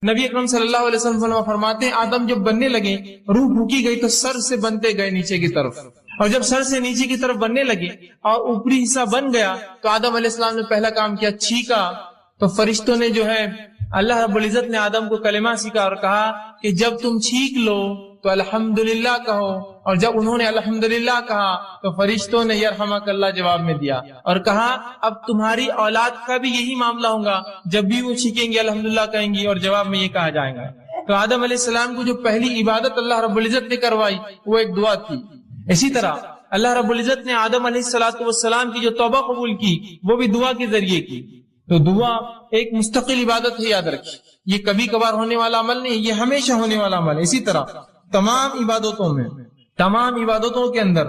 نبی اکرم صلی اللہ علیہ وسلم فرماتے ہیں آدم جب بننے لگے روح پھونکی گئی تو سر سے بنتے گئے نیچے کی طرف، اور جب سر سے نیچے کی طرف بننے لگے اور اوپری حصہ بن گیا تو آدم علیہ السلام نے پہلا کام کیا، چھینکا، تو فرشتوں نے جو ہے اللہ رب العزت نے آدم کو کلمہ سکھا اور کہا کہ جب تم چھینک لو تو الحمدللہ کہو، اور جب انہوں نے الحمدللہ کہا تو فرشتوں نے یرحمک اللہ جواب میں دیا اور کہا اب تمہاری اولاد کا بھی یہی معاملہ ہوگا، جب بھی وہ چھینکیں گے الحمدللہ کہیں گی اور جواب میں یہ کہا جائے گا۔ تو آدم علیہ السلام کو جو پہلی عبادت اللہ رب العزت نے کروائی وہ ایک دعا تھی۔ اسی طرح اللہ رب العزت نے آدم علیہ السلام کی جو توبہ قبول کی وہ بھی دعا کے ذریعے کی۔ تو دعا ایک مستقل عبادت ہے، یاد رکھیے، یہ کبھی کبھار ہونے والا عمل نہیں، یہ ہمیشہ ہونے والا عمل ہے۔ اسی طرح تمام عبادتوں کے اندر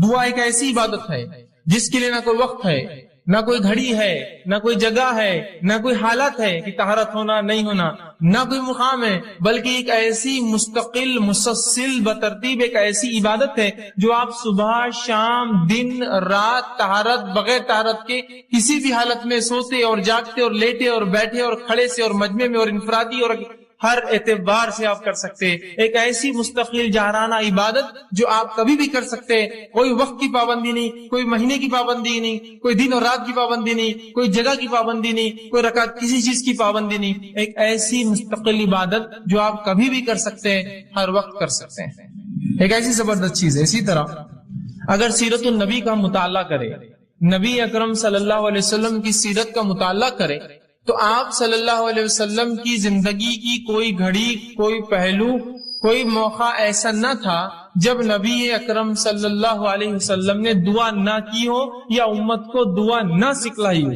دعا ایک ایسی عبادت ہے جس کے لیے نہ کوئی وقت ہے، نہ کوئی گھڑی ہے، نہ کوئی جگہ ہے، نہ کوئی حالت ہے کہ طہارت ہونا نہیں ہونا، نہ کوئی مقام ہے، بلکہ ایک ایسی مستقل مسلسل بترتیب ایک ایسی عبادت ہے جو آپ صبح شام دن رات طہارت بغیر طہارت کے کسی بھی حالت میں سوتے اور جاگتے اور لیٹے اور بیٹھے اور کھڑے سے اور مجمع میں اور انفرادی اور ہر اعتبار سے آپ کر سکتے، ایک ایسی مستقل جاہرانہ عبادت جو آپ کبھی بھی کر سکتے، کوئی وقت کی پابندی نہیں، کوئی مہینے کی پابندی نہیں، کوئی دن اور رات کی پابندی نہیں، کوئی جگہ کی پابندی نہیں، کوئی رکعت کسی چیز کی پابندی نہیں، ایک ایسی مستقل عبادت جو آپ کبھی بھی کر سکتے ہیں، ہر وقت کر سکتے ہیں، ایک ایسی زبردست چیز ہے۔ اسی طرح اگر سیرت النبی کا مطالعہ کرے، نبی اکرم صلی اللہ علیہ وسلم کی سیرت کا مطالعہ کرے تو آپ صلی اللہ علیہ وسلم کی زندگی کی کوئی گھڑی، کوئی پہلو، کوئی موقع ایسا نہ تھا جب نبی اکرم صلی اللہ علیہ وسلم نے دعا نہ کی ہو یا امت کو دعا نہ سکھلائی ہو۔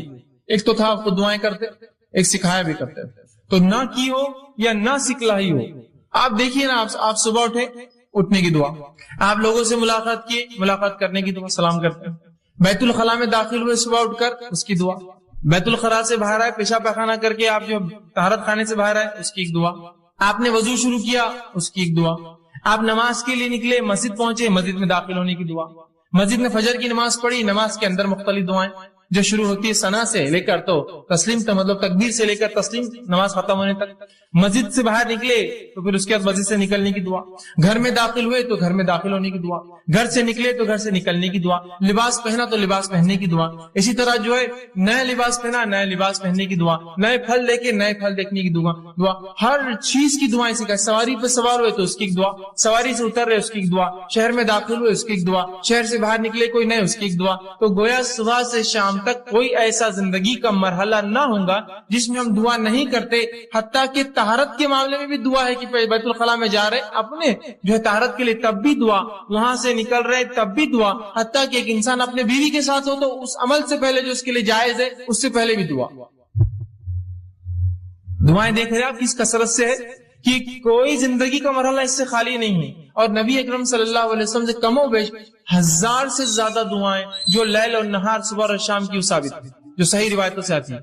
ایک تو تھا آپ کو دعائیں کرتے، ایک سکھایا بھی کرتے، تو نہ کی ہو یا نہ سکھلائی ہو۔ آپ دیکھیے نا، آپ صبح اٹھنے کی دعا، آپ لوگوں سے ملاقات کیے، ملاقات کرنے کی دعا، سلام کرتے ہیں، بیت الخلاء میں داخل ہوئے صبح اٹھ کر اس کی دعا، بیت الخلاء سے باہر آئے پیشاب پخانہ کر کے آپ جو طہارت خانے سے باہر آئے اس کی ایک دعا، آپ نے وضو شروع کیا اس کی ایک دعا، آپ نماز کے لیے نکلے مسجد پہنچے مسجد میں داخل ہونے کی دعا، مسجد میں فجر کی نماز پڑھی، نماز کے اندر مختلف دعائیں جو شروع ہوتی ہے ثنا سے لے کر تو تسلیم کا مطلب تکبیر سے لے کر تسلیم نماز ختم ہونے تک، مسجد سے باہر نکلے تو پھر اس کے بعد مسجد سے نکلنے کی دعا، گھر میں داخل ہوئے تو گھر میں داخل ہونے کی دعا، گھر سے نکلے تو گھر سے نکلنے کی دعا، لباس پہنا تو لباس پہننے کی دعا، اسی طرح جو ہے نیا لباس پہنا نیا لباس پہننے کی دعا، نئے پھل دیکھے نئے پھل دیکھنے کی دعا، ہر چیز کی دعائیں سکھائے، سواری پہ سوار ہوئے تو اس کی ایک دعا، سواری سے اتر رہے اس کی ایک دعا، شہر میں داخل ہوئے اس کی ایک دعا، شہر سے باہر نکلے کوئی نئے اس کی ایک دعا۔ تو گویا صبح سے شام تک کوئی ایسا زندگی کا مرحلہ نہ ہوگا جس میں ہم دعا نہیں کرتے، حتیٰ کہ طہارت کے معاملے میں بھی دعا ہے کہ بیت الخلاء میں جا رہے اپنے جو ہے طہارت کے لیے تب بھی دعا، وہاں سے نکل رہے تب بھی دعا، حتیٰ کہ ایک انسان اپنے بیوی کے ساتھ ہو تو اس عمل سے پہلے جو اس کے لیے جائز ہے اس سے پہلے بھی دعا۔ دعائیں دیکھ رہے آپ کس کثرت سے ہے کہ کوئی زندگی کا مرحلہ اس سے خالی نہیں ہے، اور نبی اکرم صلی اللہ علیہ وسلم سے کم و بیش 1000 سے زیادہ دعائیں جو لیل اور نہار صبح اور شام کی ثابت ہے، جو صحیح روایتوں سے آتی ہے،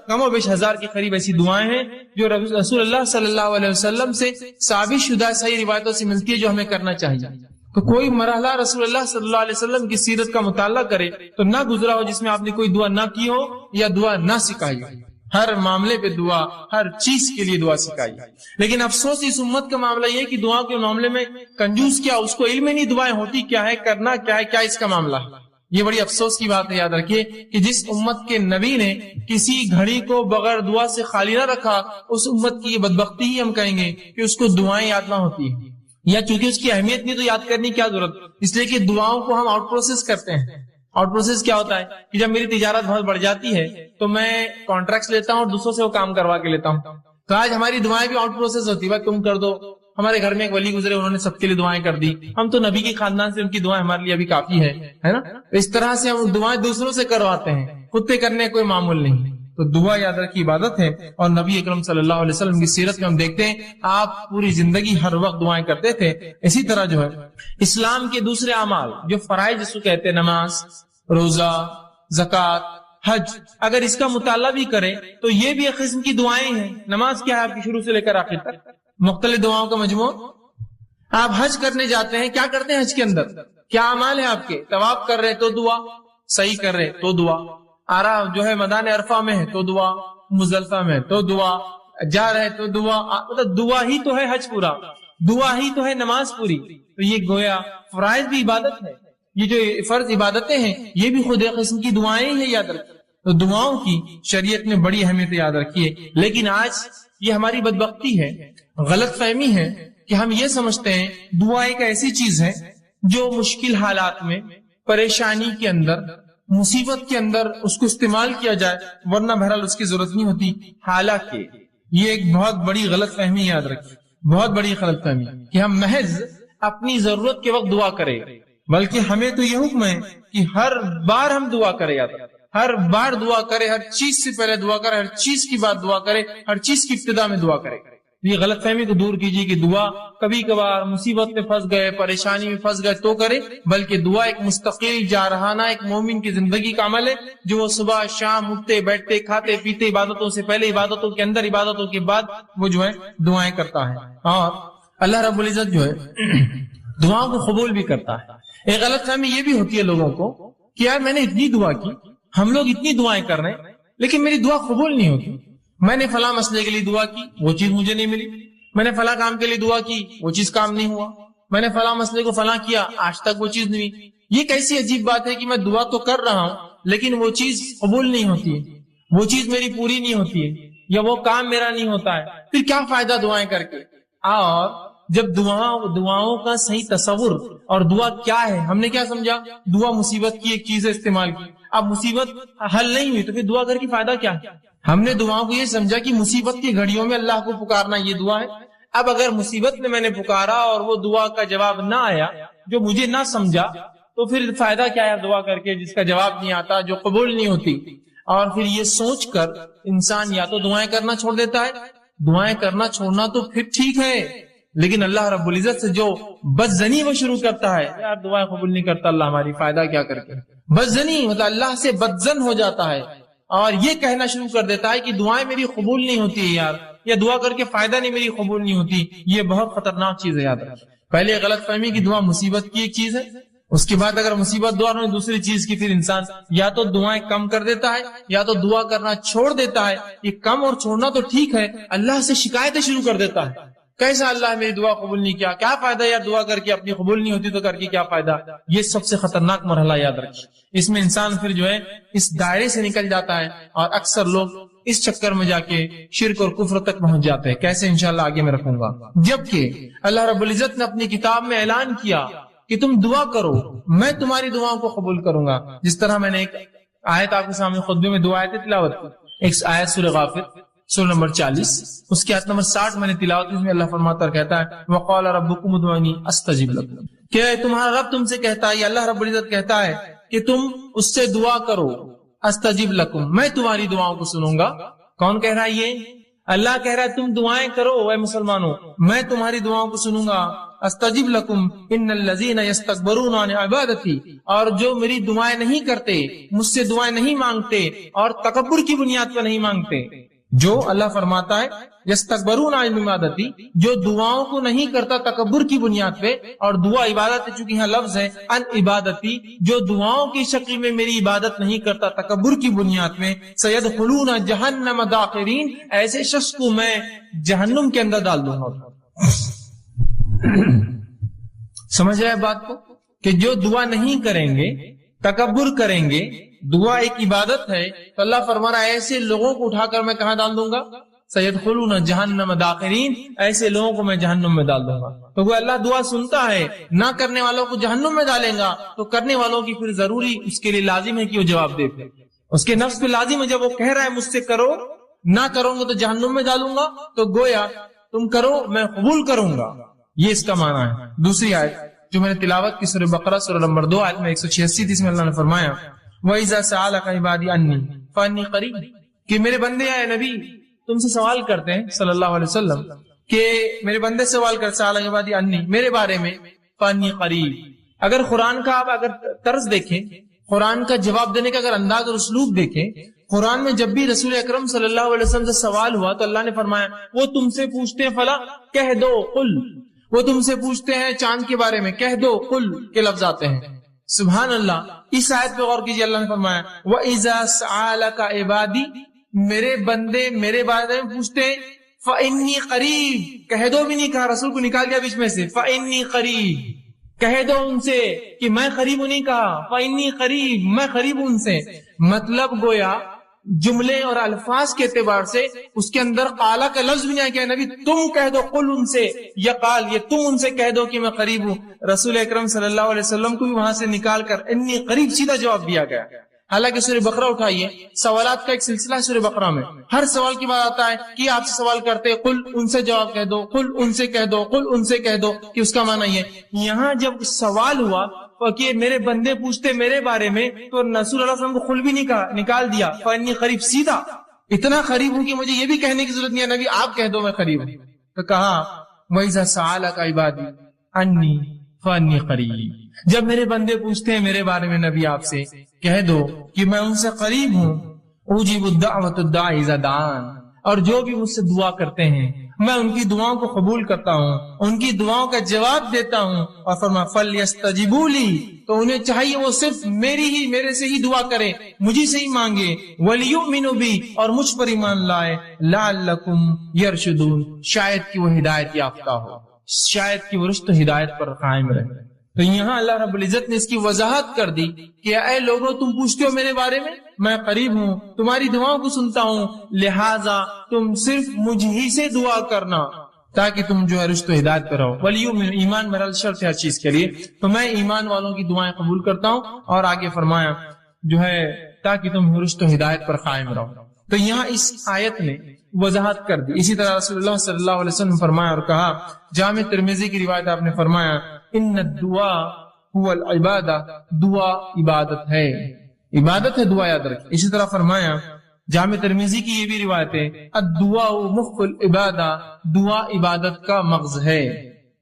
کم و بیش 1000 کے قریب ایسی دعائیں ہیں جو رسول اللہ صلی اللہ علیہ وسلم سے ثابت شدہ صحیح روایتوں سے ملتی ہے جو ہمیں کرنا چاہیے۔ تو کوئی مرحلہ رسول اللہ صلی اللہ علیہ وسلم کی سیرت کا مطالعہ کرے تو نہ گزرا ہو جس میں آپ نے کوئی دعا نہ کی ہو یا دعا نہ سکھائی ہو، ہر معاملے پہ دعا، ہر چیز کے لیے دعا سکھائی۔ لیکن افسوس اس امت کا معاملہ یہ کہ دعا کے معاملے میں کنجوس کیا، اس کو علم نہیں دعائیں ہوتی کیا ہے، کرنا کیا ہے، کیا اس کا معاملہ ہے۔ یہ بڑی افسوس کی بات ہے، یاد رکھیے کہ جس امت کے نبی نے کسی گھڑی کو بغیر دعا سے خالی نہ رکھا، اس امت کی یہ بدبختی ہی ہم کہیں گے کہ اس کو دعائیں یاد نہ ہوتی ہیں، یا چونکہ اس کی اہمیت نہیں تو یاد کرنے کی کیا ضرورت، اس لیے کہ دعاؤں کو ہم آؤٹ پروسیس کرتے ہیں۔ آؤٹ پروسیس کیا ہوتا ہے کہ جب میری تجارت بہت بڑھ جاتی ہے تو میں کانٹریکٹس لیتا ہوں اور دوسروں سے وہ کام کروا کے لیتا ہوں، تو آج ہماری دعائیں بھی آؤٹ پروسیس ہوتی ہے، بھائی تم کر دو۔ ہمارے گھر میں ایک ولی گزرے، انہوں نے سب کے لیے دعائیں کر دی، ہم تو نبی کے خاندان سے ان کی دعائیں ہمارے لیے ابھی کافی ہے نا، اس طرح سے ہم دعائیں دوسروں سے کرواتے ہیں، خود پہ کرنے کوئی معمول نہیں۔ تو دعا یاد رکھی عبادت ہے، اور نبی اکرم صلی اللہ علیہ وسلم کی سیرت میں ہم دیکھتے ہیں آپ پوری زندگی ہر وقت دعائیں کرتے تھے۔ اسی طرح جو ہے اسلام کے دوسرے اعمال جو فرائض جس کو کہتے ہیں، نماز، روزہ، زکوٰۃ، حج، اگر اس کا مطالعہ بھی کریں تو یہ بھی ایک قسم کی دعائیں ہیں۔ نماز کیا ہے آپ کی شروع سے لے کر آخر تک مختلف دعاؤں کا مجموعہ۔ آپ حج کرنے جاتے ہیں، کیا کرتے ہیں حج کے اندر، کیا اعمال ہیں آپ کے، طواف کر رہے تو دعا، صحیح کر رہے تو دعا، جو ہے میدان عرفہ میں ہے تو دعا، مزدلفہ میں تو دعا، جا رہے تو دعا، مطلب دعا ہی تو ہے حج پورا، دعا ہی تو ہے نماز پوری. تو یہ گویا فرائض بھی عبادت ہے، یہ جو فرض عبادتیں ہیں یہ بھی خود ایک قسم کی دعائیں ہیں، یاد رکھیں. تو دعاؤں کی شریعت نے بڑی اہمیت یاد رکھی ہے. لیکن آج یہ ہماری بدبختی ہے، غلط فہمی ہے کہ ہم یہ سمجھتے ہیں دعا ایک ایسی چیز ہے جو مشکل حالات میں، پریشانی کے اندر، مصیبت کے اندر اس کو استعمال کیا جائے، ورنہ بہرحال اس کی ضرورت نہیں ہوتی. حالانکہ یہ ایک بہت بڑی غلط فہمی، یاد رکھیں، بہت بڑی غلط فہمی کہ ہم محض اپنی ضرورت کے وقت دعا کریں، بلکہ ہمیں تو یہ حکم ہے کہ ہر بار ہم دعا کریں، یاد رکھیں، ہر بار دعا کرے، ہر چیز سے پہلے دعا کرے، ہر چیز کی بعد دعا کرے، ہر چیز کی ابتدا میں دعا کرے. یہ غلط فہمی کو دور کیجیے کہ دعا کبھی کبھار مصیبت میں پھنس گئے، پریشانی میں پھنس گئے تو کرے، بلکہ دعا ایک مستقل جارحانہ ایک مومن کی زندگی کا عمل ہے جو وہ صبح شام اٹھتے بیٹھتے کھاتے پیتے، عبادتوں سے پہلے، عبادتوں کے اندر، عبادتوں کے بعد وہ جو ہے دعائیں کرتا ہے. اور اللہ رب العزت جو ہے دعاؤں کو قبول بھی کرتا ہے. ایک غلط فہمی یہ بھی ہوتی ہے لوگوں کو کہ یار میں نے اتنی دعا کی، ہم لوگ اتنی دعائیں کر رہے ہیں لیکن میری دعا قبول نہیں ہوتی. میں نے فلاں مسئلے کے لیے دعا کی، وہ چیز مجھے نہیں ملی. میں نے فلاں کام کے لیے دعا کی، وہ چیز کام نہیں ہوا. میں نے فلاں مسئلے کو فلاں کیا، آج تک وہ چیز نہیں ہوئی. یہ کیسی عجیب بات ہے کہ میں دعا تو کر رہا ہوں لیکن وہ چیز قبول نہیں ہوتی ہے، وہ چیز میری پوری نہیں ہوتی ہے، یا وہ کام میرا نہیں ہوتا ہے. پھر کیا فائدہ دعائیں کر کے؟ اور جب دعاؤں کا صحیح تصور اور دعا کیا ہے، ہم نے کیا سمجھا؟ دعا مصیبت کی ایک چیز ہے استعمال کی. اب مصیبت حل نہیں ہوئی تو پھر دعا کر کے فائدہ کیا؟ ہم نے دعاؤں کو یہ سمجھا کہ مصیبت کی گھڑیوں میں اللہ کو پکارنا یہ دعا ہے. اب اگر مصیبت میں نے پکارا اور وہ دعا کا جواب نہ آیا، جو مجھے نہ سمجھا، تو پھر فائدہ کیا ہے دعا کر کے جس کا جواب نہیں آتا، جو قبول نہیں ہوتی. اور پھر یہ سوچ کر انسان یا تو دعائیں کرنا چھوڑ دیتا ہے. دعائیں کرنا چھوڑنا تو پھر ٹھیک ہے، لیکن اللہ رب العزت سے جو بدزنی وہ شروع کرتا ہے، یار دعائیں قبول نہیں کرتا اللہ ہماری، فائدہ کیا کر کے؟ بدزنی مطلب اللہ سے بدزن ہو جاتا ہے اور یہ کہنا شروع کر دیتا ہے کہ دعائیں میری قبول نہیں ہوتی ہے یار، یا دعا کر کے فائدہ نہیں میری قبول نہیں ہوتی. یہ بہت خطرناک چیز ہے، یاد رکھیں. پہلے غلط فہمی کی دعا مصیبت کی ایک چیز ہے، اس کے بعد اگر مصیبت دعا نہیں دوسری چیز کی، پھر انسان یا تو دعائیں کم کر دیتا ہے یا تو دعا کرنا چھوڑ دیتا ہے. یہ کم اور چھوڑنا تو ٹھیک ہے، اللہ سے شکایتیں شروع کر دیتا ہے. کیسا اللہ میری دعا قبول نہیں کیا، کیا فائدہ یار دعا کر کے، اپنی قبول نہیں ہوتی تو کر کے کیا فائدہ؟ یہ سب سے خطرناک مرحلہ، یاد رکھیں. اس میں انسان پھر جو ہے اس دائرے سے نکل جاتا ہے اور اکثر لوگ اس چکر میں جا کے شرک اور کفر تک پہنچ جاتے ہیں. کیسے؟ انشاءاللہ آگے میں رکھوں گا. جبکہ اللہ رب العزت نے اپنی کتاب میں اعلان کیا کہ تم دعا کرو، میں تمہاری دعاؤں کو قبول کروں گا. جس طرح میں نے ایک آیت آپ کے سامنے خطبے میں 2 آیتیں تلاوت کی. ایک آیت سورہ غافر سورہ نمبر 40، اس کی آیت نمبر 60 میں نے تلاوت کی. اس میں اللہ فرماتا کہتا ہے وقال ربکم ادعونی استجب لکم، کہ تمہارا رب تم سے کہتا ہے، یا اللہ رب العزت کہتا ہے کہ تم اس سے دعا کرو، استجب لکم، میں تمہاری دعاؤں کو سنوں گا. کون کہہ رہا ہے؟ یہ اللہ کہہ رہا ہے تم دعائیں کرو اے مسلمانوں، میں تمہاری دعاؤں کو سنوں گا. استجب لکم ان الذین یستکبرون عن عبادتی، اور جو میری دعائیں نہیں کرتے، مجھ سے دعائیں نہیں مانگتے اور تکبر کی بنیاد پر نہیں مانگتے. جو اللہ فرماتا ہے یستکبرون عن عبادتی، جو دعاؤں کو نہیں کرتا تکبر کی بنیاد پہ، اور دعا عبادت چونکہ یہاں لفظ ہے ان عبادتی، جو دعاؤں کی شکل میں میری عبادت نہیں کرتا تکبر کی بنیاد میں، سیدخلون جہنم داخرین، ایسے شخص کو میں جہنم کے اندر ڈال دوں گا. سمجھ رہے بات کو کہ جو دعا نہیں کریں گے، تکبر کریں گے، دعا ایک عبادت ہے، تو اللہ فرما رہا ہے ایسے لوگوں کو اٹھا کر میں کہاں ڈال دوں گا؟ سیدخلون جہنم داخرین، ایسے لوگوں کو میں جہنم میں ڈال دوں گا. تو وہ اللہ دعا سنتا ہے، نہ کرنے والوں کو جہنم میں ڈالیں گا، تو کرنے والوں کی پھر ضروری اس کے لیے لازم ہے کہ وہ جواب دے. اس کے نفس پہ لازم ہے، جب وہ کہہ رہا ہے مجھ سے کرو، نہ کروں گا تو جہنم میں ڈالوں گا، تو گویا تم کرو میں قبول کروں گا. یہ اس کا معنی ہے. دوسری آیت جو میں نے تلاوت کی سورہ بقرہ سورہ نمبر 2 آیت میں 186 تھی، اس میں اللہ نے فرمایا وَإِذَا سَأَلَكَ عِبَادِي عَنِّي فَإِنِّي قَرِيبٌ، کہ میرے بندے اے نبی تم سے سوال کرتے ہیں صلی اللہ علیہ وسلم، کہ میرے بندے سوال کرتے سَأَلَكَ عِبَادِي عَنِّي، میرے بارے میں، فَإِنِّي قَرِيبٌ. اگر قرآن کا آپ اگر طرز دیکھیں، قرآن کا جواب دینے کا اگر انداز اور اسلوب دیکھیں، قرآن میں جب بھی رسول اکرم صلی اللہ علیہ وسلم سے سوال ہوا تو اللہ نے فرمایا وہ تم سے پوچھتے ہیں فلاں، کہہ دو قل، وہ تم سے پوچھتے ہیں چاند کے بارے میں، کہہ دو قل کے لفظ آتے ہیں. سبحان اللہ. اس آیت پہ غور کیجیے، اللہ نے فرمایا وَإِذَا سَأَلَكَ عِبَادِي، میرے بندے میرے بارے میں پوچھتے ہیں، فإنی قریب، کہہ دو بھی نہیں کہا، رسول کو نکال دیا بیچ میں سے، فإنی قریب، کہہ دو ان سے کہ میں قریب ہوں، نہیں کہا فإنی قریب، میں قریب ہوں ان سے۔ مطلب گویا جملے اور الفاظ کے اعتبار سے اس کے اندر قالا کا لفظ بھی نہیں آیا کہ نبی تم کہہ دو قل ان سے، یا قال یہ تم ان سے کہہ دو کہ میں قریب ہوں۔ رسول اکرم صلی اللہ علیہ وسلم کو بھی وہاں سے نکال کر انی قریب سیدھا جواب دیا گیا۔ حالانکہ سورہ بقرہ اٹھائیے، سوالات کا ایک سلسلہ ہے سورہ بقرہ میں، ہر سوال کی بات آتا ہے کہ آپ سے سوال کرتے قل ان سے جواب کہہ دو، قل ان سے کہہ دو، قل ان سے کہہ دو، کہ اس کا معنی یہ۔ یہاں جب سوال ہوا کہ میرے بندے پوچھتے میرے بارے میں، تو رسول اللہ صلی اللہ علیہ وسلم کو قل بھی نہیں کہا، نکال دیا فإنی قریب، سیدھا اتنا قریب ہوں کہ مجھے یہ بھی کہنے کی ضرورت نہیں ہے نبی آپ کہہ دو میں قریب ہوں۔ تو کہا وَإِذَا سَأَلَكَ عِبَادِي عَنِّي فَإِنِّي قَرِيبٌ، جب میرے بندے پوچھتے ہیں میرے بارے میں نبی آپ سے، کہہ دو کہ میں ان سے قریب ہوں، اجیب الدعوۃ الداعی اذا دعان، اور جو بھی مجھ سے دعا کرتے ہیں میں ان کی دعاؤں کو قبول کرتا ہوں، ان کی دعاؤں کا جواب دیتا ہوں۔ اور فرمایا فلیستجیبوا لی، تو انہیں چاہیے وہ صرف میرے سے ہی دعا کریں، مجھے سے ہی مانگے، ولیؤمنوا بی، اور مجھ پر ایمان لائے، لعلکم یرشدون، شاید کہ وہ ہدایت یافتہ ہو، شاید کہ وہ رشد و ہدایت پر قائم رہے۔ تو یہاں اللہ رب العزت نے اس کی وضاحت کر دی کہ اے لوگوں تم پوچھتے ہو میرے بارے میں قریب ہوں، تمہاری دعاؤں کو سنتا ہوں، لہٰذا تم صرف مجھ ہی سے دعا کرنا تاکہ تم جو ہے رشد و ہدایت پر رہو۔ ولیؤمن، ایمان میرا شرط ہے ہر چیز کے لیے، تو میں ایمان والوں کی دعائیں قبول کرتا ہوں، اور آگے فرمایا جو ہے تاکہ تم رشد و ہدایت پر قائم رہو۔ تو یہاں اس آیت نے وضاحت کر دی۔ اسی طرح رسول اللہ صلی اللہ علیہ وسلم فرمایا اور کہا، جامع ترمذی کی روایت آپ نے فرمایا ان الدعاء هو العبادہ، دعا عبادت ہے، عبادت ہے دعا، یاد رکھیں۔ اسی طرح فرمایا جامع ترمذی کی یہ بھی روایت ہے الدعاء مخ العبادہ، دعا عبادت کا مغز ہے،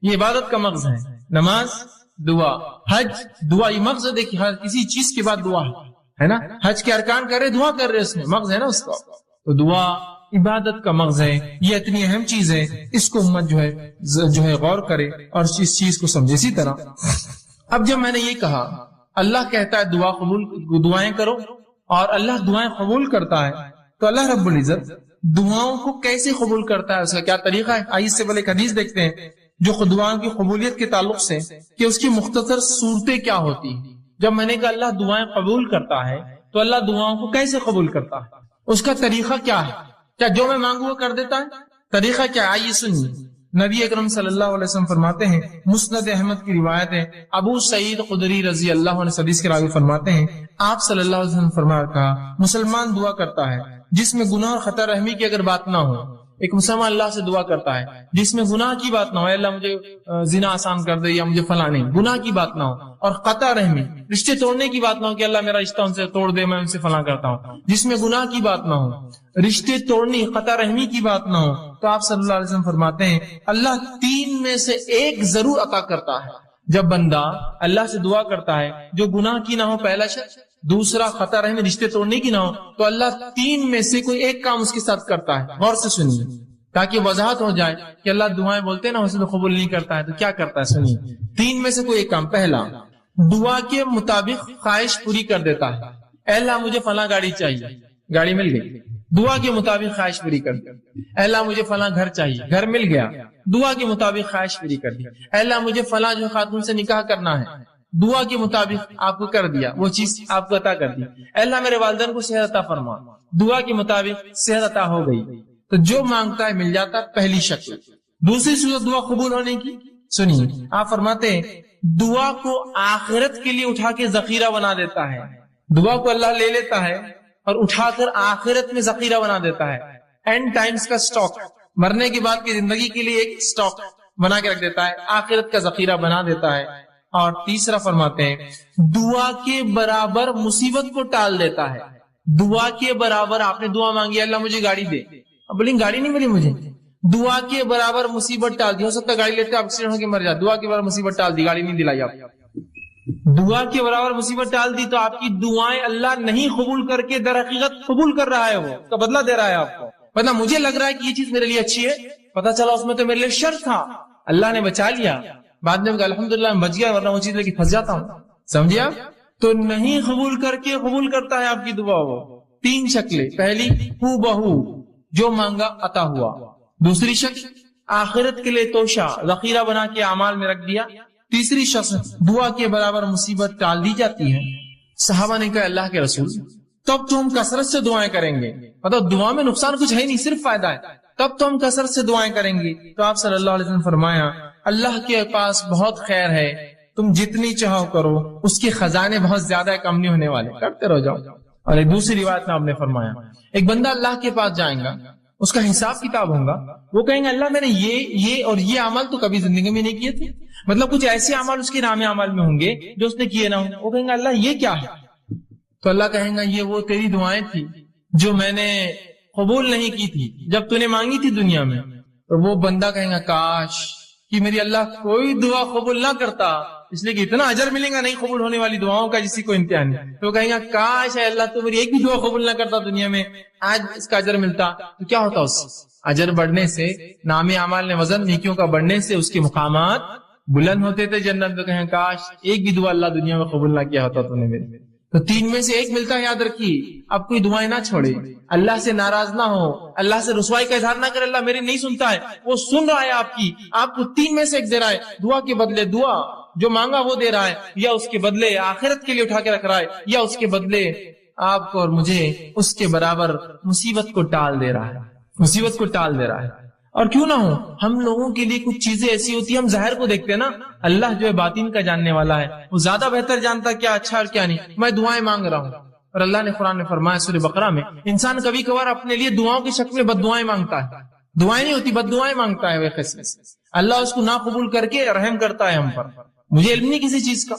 یہ عبادت کا مغز ہے۔ نماز دعا، حج دعا، یہ مغز ہے۔ دیکھیے ہر کسی چیز کے بعد دعا ہے نا، حج کے ارکان کر رہے دعا کر رہے، اس میں مغز ہے نا اس کا، تو دعا عبادت کا مغز ہے۔ یہ اتنی اہم چیز ہے، اس کو امت جو ہے غور کرے اور اس چیز کو سمجھے۔ اسی طرح اب جب میں نے یہ کہا اللہ کہتا ہے دعائیں کرو، اور اللہ دعائیں قبول کرتا ہے، تو اللہ رب العزت دعاؤں کو کیسے قبول کرتا ہے، اس کا کیا طریقہ ہے؟ آئیے اس سے پہلے ایک حدیث دیکھتے ہیں جو دعاؤں کی قبولیت کے تعلق سے، کہ اس کی مختصر صورتیں کیا ہوتی ہیں۔ جب میں نے کہا اللہ دعائیں قبول کرتا ہے، تو اللہ دعاؤں کو کیسے قبول کرتا ہے، اس کا طریقہ کیا ہے؟ کیا جو میں مانگوں وہ کر دیتا ہے؟ طریقہ کیا ہے؟ آئیے سنیے۔ نبی اکرم صلی اللہ علیہ وسلم فرماتے ہیں، مسند احمد کی روایت ہے، ابو سعید خدری رضی اللہ عنہ حدیث کے راوی فرماتے ہیں، آپ صلی اللہ علیہ وسلم فرمایا کہا مسلمان دعا کرتا ہے جس میں گناہ اور خطا رحمی کی اگر بات نہ ہو۔ ایک مسلمان اللہ سے دعا کرتا ہے جس میں گناہ کی بات نہ ہو، اللہ مجھے زنا آسان کر دے یا مجھے فلاں نہیں، گناہ کی بات نہ ہو، اور قطع رحمی رشتے توڑنے کی بات نہ ہو کہ اللہ میرا رشتہ ان سے توڑ دے، میں ان سے فلاں کرتا ہوں، جس میں گناہ کی بات نہ ہو، رشتے توڑنی قطع رحمی کی بات نہ ہو، تو آپ صلی اللہ علیہ وسلم فرماتے ہیں اللہ 3 میں سے ایک ضرور عطا کرتا ہے۔ جب بندہ اللہ سے دعا کرتا ہے جو گناہ کی نہ ہو، پہلا شرط، دوسرا قطع رحمی رشتے توڑنے کی نہ ہو، تو اللہ 3 میں سے کوئی ایک کام اس کے ساتھ کرتا ہے۔ غور سے سنیے تاکہ وضاحت ہو جائے کہ اللہ دعائیں بولتے ہیں نا اسے تو قبول نہیں کرتا ہے، تو کیا کرتا ہے؟ سنیے، 3 میں سے کوئی ایک کام۔ پہلا، دعا کے مطابق خواہش پوری کر دیتا ہے، اے اللہ مجھے فلاں گاڑی چاہیے، گاڑی مل گئی، دعا کے مطابق خواہش پوری کر دی۔ اے اللہ مجھے فلاں گھر چاہیے، گھر مل گیا، دعا کے مطابق خواہش پوری کر دی۔ اے اللہ مجھے فلاں جو خاتون سے نکاح کرنا ہے، دعا کے مطابق آپ کو کر دیا، وہ چیز آپ کو عطا کر دی۔ اے اللہ میرے والدین کو صحت عطا فرما، دعا کے مطابق صحت عطا ہو گئی۔ تو جو مانگتا ہے مل جاتا، پہلی شکل۔ دوسری صورت دعا قبول ہونے کی، سنیے آپ فرماتے ہیں دعا کو آخرت کے لیے اٹھا کے ذخیرہ بنا دیتا ہے، دعا کو اللہ لے لیتا ہے اور اٹھا کر آخرت میں ذخیرہ بنا دیتا ہے، اینڈ ٹائمز کا سٹاک، مرنے کے بعد کی زندگی کے لیے ایک سٹاک بنا کے رکھ دیتا ہے، آخرت کا ذخیرہ بنا دیتا ہے۔ اور تیسرا فرماتے ہیں دعا کے برابر مصیبت کو ٹال دیتا ہے۔ دعا کے برابر آپ نے دعا مانگی اللہ مجھے گاڑی دے، اب بولیں گاڑی نہیں ملی مجھے، دعا کے برابر مصیبت ٹال دی، ہو سکتا ہے گاڑی لیتے آپ ایکسیڈنٹ ہو کے مر جائے، دعا کے برابر مصیبت ٹال دی، گاڑی نہیں دلائی، آپ دعا کے برابر مصیبت ٹال دی، تو آپ کی دعائیں اللہ نہیں قبول کر کے در حقیقت قبول کر رہا ہے، وہ کا بدلہ دے رہا ہے آپ کو۔ مطلب مجھے لگ رہا ہے کہ یہ چیز میرے لیے اچھی ہے، پتا چلا اس میں تو میرے لیے شر تھا، اللہ نے بچا لیا، بعد میں الحمدللہ میں بچ گیا، ورنہ وہ چیز لے کے پھنس جاتا ہوں، سمجھیا؟ تو نہیں قبول کر کے قبول کرتا ہے آپ کی دعا وہ۔ 3 شکلیں، پہلی ہو بہو جو مانگا عطا ہوا، دوسری شخص آخرت کے لیے توشہ ذخیرہ بنا کے اعمال میں رکھ دیا. تیسری شخص دعا کے برابر مصیبت ٹال دی جاتی ہے. صحابہ نے کہا اللہ کے رسول تب تو ہم کثرت سے دعائیں کریں گے, مطلب دعا میں نقصان کچھ ہے نہیں, صرف فائدہ ہے, تب تو ہم کثرت سے دعائیں کریں گے. تو آپ صلی اللہ علیہ وسلم فرمایا اللہ کے پاس بہت خیر ہے, تم جتنی چاہو کرو, اس کے خزانے بہت زیادہ کم نہیں ہونے والے, کرتے رہ جاؤ. اور ایک دوسری روایت میں آپ نے فرمایا ایک بندہ اللہ کے پاس جائے گا, اس کا حساب کتاب ہوگا, وہ کہیں گے اللہ میں نے یہ اور یہ عمل تو کبھی زندگی میں نہیں کیے تھے, مطلب کچھ ایسے عمل اس کے نام عمل میں ہوں گے جو اس نے کیے نہ ہوں. وہ کہیں گے اللہ یہ کیا ہے, تو اللہ کہیں گا یہ وہ تیری دعائیں تھی جو میں نے قبول نہیں کی تھی جب تو نے مانگی تھی دنیا میں. تو وہ بندہ کہیں گا کاش کہ میری اللہ کوئی دعا قبول نہ کرتا, اس لیے کہ اتنا اجر ملے گا نہیں قبول ہونے والی دعاؤں کا جسی کو امتحان نہیں. تو کہیں گا کاش ہے اللہ تو میری ایک بھی دعا قبول نہ کرتا دنیا میں, آج اس کا اجر ملتا. تو کیا ہوتا اس اجر بڑھنے سے, نام اعمال نے وزن نیکیوں کا بڑھنے سے اس کے مقامات بلند ہوتے تھے جنت. تو کہیں کاش ایک بھی دعا اللہ دنیا میں قبول نہ کیا ہوتا تو نے میری. تو تین میں سے ایک ملتا ہے, یاد رکھیے. اب کوئی دعائیں نہ چھوڑے, اللہ سے ناراض نہ ہو, اللہ سے رسوائی کا اظہار نہ کرے اللہ میری نہیں سنتا ہے, وہ سن رہا ہے آپ کی, آپ کو تین میں سے ایک دے رہا ہے. دعا کے بدلے دعا جو مانگا وہ دے رہا ہے, یا اس کے بدلے آخرت کے لیے اٹھا کے رکھ رہا ہے, یا اس کے بدلے آپ کو اور مجھے اس کے برابر مصیبت کو ٹال دے رہا ہے, مصیبت کو ٹال دے رہا ہے. اور کیوں نہ ہو, ہم لوگوں کے لیے کچھ چیزیں ایسی ہوتی ہیں ہم ظاہر کو دیکھتے ہیں نا, اللہ جو ہے باطن کا جاننے والا ہے, وہ زیادہ بہتر جانتا ہے کیا اچھا اور کیا نہیں. میں دعائیں مانگ رہا ہوں, اور اللہ نے قرآن میں فرمایا سورہ بقرہ میں, انسان کبھی کبھار اپنے لیے دعاؤں کی شکل میں بد دعائیں مانگتا ہے, دعائیں نہیں ہوتی بد دعائیں مانگتا ہے. وہ قسم اللہ اس کو نہ قبول کر کے رحم کرتا ہے ہم پر. مجھے علم نہیں کسی چیز کا,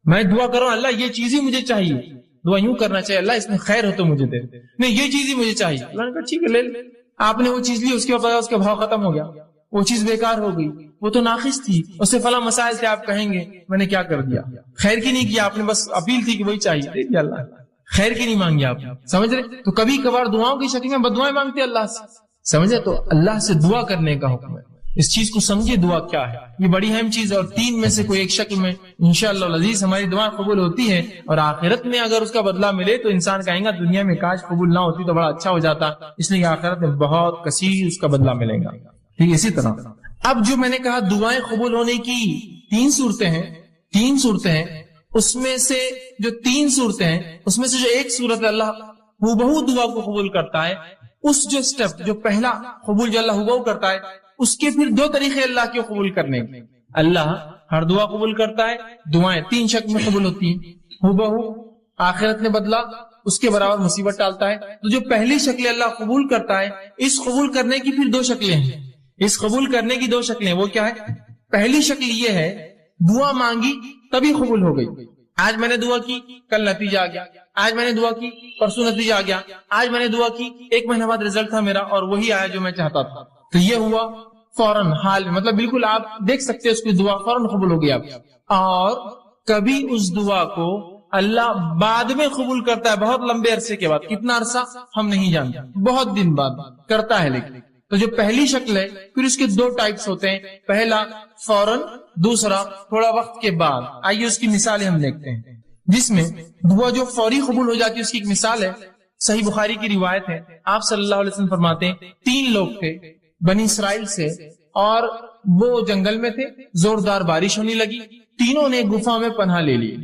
میں دعا کر رہا ہوں اللہ یہ چیز ہی مجھے چاہیے, دعا یوں کرنا چاہیے اللہ اس میں خیر ہو تو مجھے دے, نہیں یہ چیز ہی مجھے چاہیے. اللہ نے کہا ٹھیک ہے لے لے. آپ نے وہ چیز لی, اس کے بعد اس کا بھاؤ ختم ہو گیا, وہ چیز بیکار ہو گئی, وہ تو ناقص تھی, اس سے فلاں مسائل تھے, آپ کہیں گے میں نے کیا کر دیا, خیر کی نہیں کیا آپ نے, بس اپیل تھی کہ وہی چاہیے, دے دیا اللہ, خیر کی نہیں مانگی آپ, سمجھ رہے. تو کبھی کبھار دعاؤں کی شکل میں بد دعائیں مانگتے اللہ سے, سمجھے. تو اللہ سے دعا کرنے کا حکم ہے, اس چیز کو سمجھے دعا کیا ہے, یہ بڑی اہم چیز ہے. اور تین میں سے کوئی ایک شکل میں انشاءاللہ العزیز ہماری دعا قبول ہوتی ہے, اور آخرت میں اگر اس کا بدلہ ملے تو انسان کہیں گا دنیا میں کاش قبول نہ ہوتی تو بڑا اچھا ہو جاتا, اس لیے آخرت میں بہت کثیر اس کا بدلہ ملے گا. ٹھیک, اسی طرح اب جو میں نے کہا دعائیں قبول ہونے کی تین صورتیں ہیں, اس میں سے جو تین صورتیں ہیں اس میں سے جو ایک صورت اللہ ہو دعا کو قبول کرتا ہے, اس جو سٹیپ جو پہلا قبول جو اللہ ہو کرتا ہے, اس کے پھر دو طریقے اللہ کے قبول کرنے کے. اللہ ہر دعا قبول کرتا ہے, دعائیں تین شکل میں قبول ہوتی ہیں, ہو آخرت میں بدلا, اس کے برابر مصیبت ٹالتا ہے. تو جو پہلی شکل اللہ قبول کرتا ہے, اس قبول کرنے کی پھر دو شکلیں ہیں, اس قبول کرنے کی دو شکلیں. وہ کیا ہے, پہلی شکل یہ ہے دعا مانگی تبھی قبول ہو گئی, آج میں نے دعا کی کل نتیجہ آ گیا, آج میں نے دعا کی پرسوں نتیجہ آ گیا, آج میں نے دعا کی ایک مہینہ بعد رزلٹ تھا میرا اور وہی آیا جو میں چاہتا تھا. تو یہ ہوا فوراً حال میں, مطلب بالکل آپ دیکھ سکتے ہیں اس کی دعا فوراً قبول ہو گئی آپ. اور کبھی اس دعا کو اللہ بعد میں قبول کرتا ہے, بہت لمبے عرصے کے بعد, کتنا عرصہ ہم نہیں جانتے, بہت دن بعد کرتا ہے. لیکن تو جو پہلی شکل ہے پھر اس کے دو ٹائپس ہوتے ہیں, پہلا فوراً, دوسرا تھوڑا وقت کے بعد. آئیے اس کی مثالیں ہم دیکھتے ہیں, جس میں دعا جو فوری قبول ہو جاتی ہے اس کی ایک مثال ہے, صحیح بخاری کی روایت ہے. آپ صلی اللہ علیہ وسلم فرماتے ہیں تین لوگ تھے بنی اسرائیل سے, اور وہ جنگل میں تھے, زوردار بارش ہونے لگی, تینوں نے گفا میں پناہ لے لی.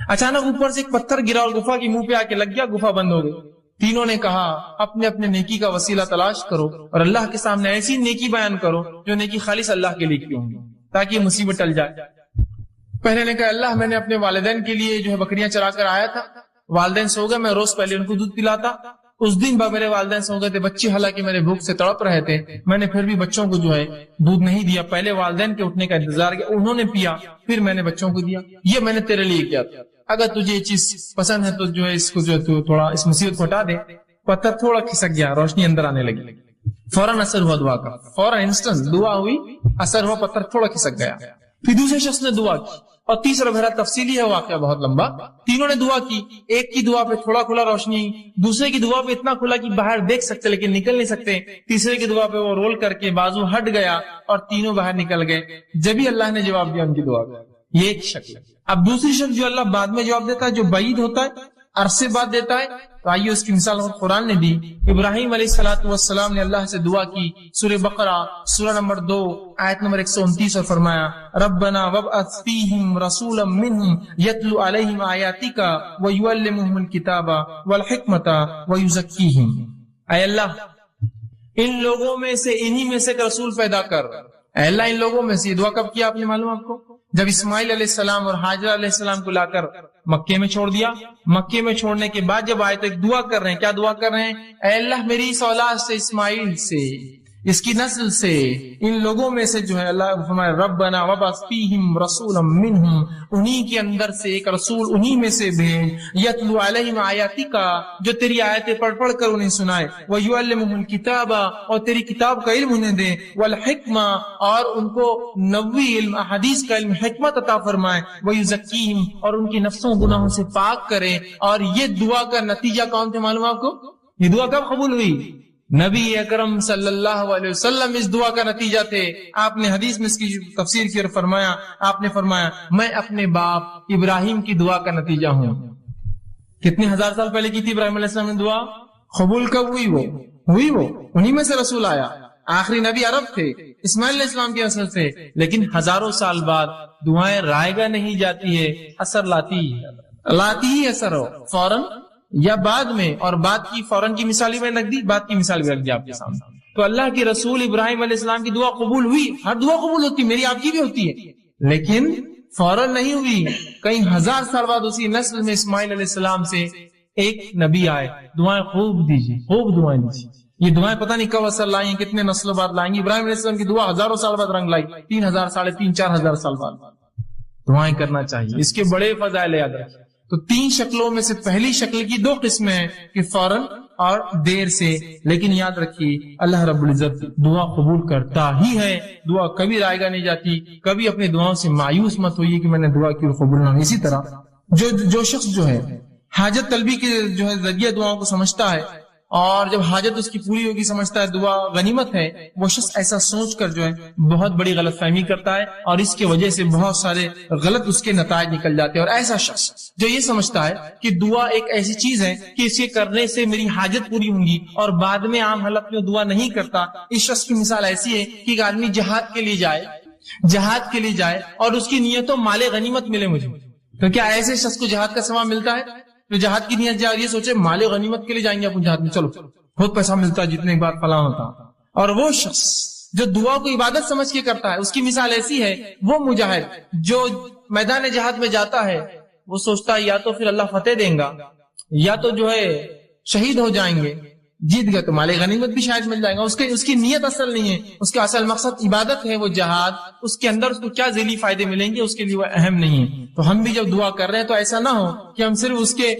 اچانک اوپر سے ایک پتھر گرا اور گفا کی منہ پہ آ کے لگ گیا, گفا بند ہو گئی. تینوں نے کہا اپنے اپنے نیکی کا وسیلہ تلاش کرو اور اللہ کے سامنے ایسی نیکی بیان کرو جو نیکی خالص اللہ کے لیے کی ہوں گی, تاکہ یہ مصیبت ٹل جائے. پہلے نے کہا اللہ میں نے اپنے والدین کے لیے جو ہے بکریاں چرا کر آیا تھا, والدین سو گئے, میں روز پہلے ان کو دودھ پلاتا, اس دن میرے والدین سو گئے تھے, بچے حالانکہ میرے بھوک سے تڑپ رہے تھے, میں نے پھر بھی بچوں کو جو ہے دودھ نہیں دیا, پہلے والدین کے اٹھنے کا انتظار کیا, انہوں نے پیا, پھر میں نے بچوں کو دیا. یہ میں نے تیرے لیے کیا تھا, اگر تجھے یہ چیز پسند ہے تو جو ہے اس کو جو ہے تو تھوڑا اس مصیبت کو ہٹا دے. پتھر تھوڑا کھسک گیا, روشنی اندر آنے لگی, فوراً اثر ہوا دعا کا, فوراً انسٹنٹ دعا ہوئی, اثر ہوا, پتھر تھوڑا کھسک گیا. پھر دوسرے شخص نے دعا کی, اور تیسرا بہرحال تفصیلی ہے واقعہ بہت لمبا. تینوں نے دعا کی, ایک کی دعا پہ تھوڑا کھلا روشنی, دوسرے کی دعا پہ اتنا کھلا کہ باہر دیکھ سکتے لیکن نکل نہیں سکتے, تیسرے کی دعا پہ وہ رول کر کے بازو ہٹ گیا اور تینوں باہر نکل گئے. جبھی اللہ نے جواب دیا ان کی دعا کا. یہ ایک شکل. اب دوسری شکل جو اللہ بعد میں جواب دیتا ہے, جو بعید ہوتا ہے, عرصے بعد دیتا ہے, تو آئیے اس کی مثال قرآن نے دی. ابراہیم علیہ الصلوۃ والسلام نے اللہ سے دعا کی, سورہ بقرہ سورہ نمبر 2 آیت نمبر 129, اور فرمایا ربنا وابعث فیہم رسولا منہم یتلو علیہم آیاتک ویعلمہم الکتاب والحکمت ویزکیہم. اے اللہ ان لوگوں میں سے, انہی میں سے ایک رسول پیدا کر. اے اللہ ان لوگوں میں سے. یہ دعا کب کیا آپ نے معلوم آپ کو؟ جب اسماعیل علیہ السلام اور ہاجرہ علیہ السلام کو لا کر مکے میں چھوڑ دیا. مکے میں چھوڑنے کے بعد جب آئے تو ایک دعا کر رہے ہیں. کیا دعا کر رہے ہیں؟ اے اللہ میری اس اولاد سے, اسماعیل سے, اس کی نسل سے, ان لوگوں میں سے جو ہے اللہ فرمائے ربنا وابعث فیہم رسولا منہم, انہی کے اندر سے ایک رسول انہی میں سے بھیج, یتلو علیہم آیاتک, جو تیری آیتیں پڑھ پڑھ کر انہیں سنائے, ویعلمہم الکتاب, اور تیری کتاب کا علم انہیں دے, والحکمہ, اور ان کو نبوی علم, احادیث کا علم, حکمت عطا فرمائے, ویزکیہم, اور ان کی نفسوں گناہوں سے پاک کرے. اور یہ دعا کا نتیجہ کون تھے معلوم آپ کو؟ یہ دعا کب قبول ہوئی؟ نبی اکرم صلی اللہ علیہ وسلم اس دعا کا نتیجہ تھے. آپ نے حدیث میں اس کی تفسیر کی اور فرمایا, آپ نے فرمایا میں اپنے باپ ابراہیم کی دعا کا نتیجہ ہوں. کتنے ہزار سال پہلے کی تھی ابراہیم علیہ السلام نے دعا؟ قبول کب ہوئی؟ وہ انہی میں سے رسول آیا. آخری نبی عرب تھے, اسماعیل علیہ السلام کی نسل سے, لیکن ہزاروں سال بعد دعائیں رائے گاہ نہیں جاتی ہے, اثر لاتی ہی اثر ہو فوراً یا بعد میں. اور بعد کی فوراً کی مثال بھی میں رکھ دی, بعد کی مثال بھی رکھ دی آپ کے سامنے. تو اللہ کے رسول ابراہیم علیہ السلام کی دعا قبول ہوئی. ہر دعا قبول ہوتی, میری آپ کی بھی ہوتی ہے, لیکن فوراً نہیں ہوئی. کئی ہزار سال بعد اسی نسل میں اسماعیل علیہ السلام سے ایک نبی آئے. دعائیں خوب دیجیے, خوب دعائیں دیجیے. یہ دعائیں پتہ نہیں کب اثر لائیں, کتنے نسلوں بعد لائیں گی. ابراہیم علیہ السلام کی دعا ہزاروں سال بعد رنگ لائی, 3000 3,500 4,000 سال بعد. دعائیں کرنا چاہیے, اس کے بڑے فضائل یاد رکھیں. تو 3 شکلوں میں سے پہلی شکل کی 2 قسمیں ہیں کہ فوراً اور دیر سے. لیکن یاد رکھیے اللہ رب العزت دعا قبول کرتا ہی ہے. دعا کبھی رائے گاہ نہیں جاتی. کبھی اپنی دعاؤں سے مایوس مت ہوئیے کہ میں نے دعا کی اور قبول نہ ہوئی. اسی طرح جو شخص جو ہے حاجت طلبی کے جو ہے ذریعے دعاؤں کو سمجھتا ہے, اور جب حاجت اس کی پوری ہوگی سمجھتا ہے دعا غنیمت ہے, وہ شخص ایسا سوچ کر جو ہے بہت بڑی غلط فہمی کرتا ہے, اور اس کی وجہ سے بہت سارے غلط اس کے نتائج نکل جاتے ہیں. اور ایسا شخص جو یہ سمجھتا ہے کہ دعا ایک ایسی چیز ہے کہ اسے کرنے سے میری حاجت پوری ہوں گی, اور بعد میں عام حالت میں دعا نہیں کرتا, اس شخص کی مثال ایسی ہے کہ ایک آدمی جہاد کے لیے جائے اور اس کی نیت تو مال غنیمت ملے مجھے. تو کیا ایسے شخص کو جہاد کا ثواب ملتا ہے؟ تو جہاد کی نیت جائے, یہ سوچے مال غنیمت کے لیے جائیں گے اپنے جہاد میں, چلو بہت پیسہ ملتا ہے جتنے بار فلاں ہوتا. اور وہ شخص جو دعا کو عبادت سمجھ کے کرتا ہے, اس کی مثال ایسی ہے وہ مجاہد جو میدان جہاد میں جاتا ہے, وہ سوچتا ہے یا تو پھر اللہ فتح دیں گا, یا تو جو ہے شہید ہو جائیں گے, جیت گئے تو مال غنیمت بھی شاید مل جائے گا. اس کی نیت اصل نہیں ہے, اس کا اصل مقصد عبادت ہے, وہ جہاد. اس کے اندر اس کو کیا ذیلی فائدے ملیں گے اس کے لیے وہ اہم نہیں ہے. تو ہم بھی جب دعا کر رہے ہیں تو ایسا نہ ہو کہ ہم صرف اس کے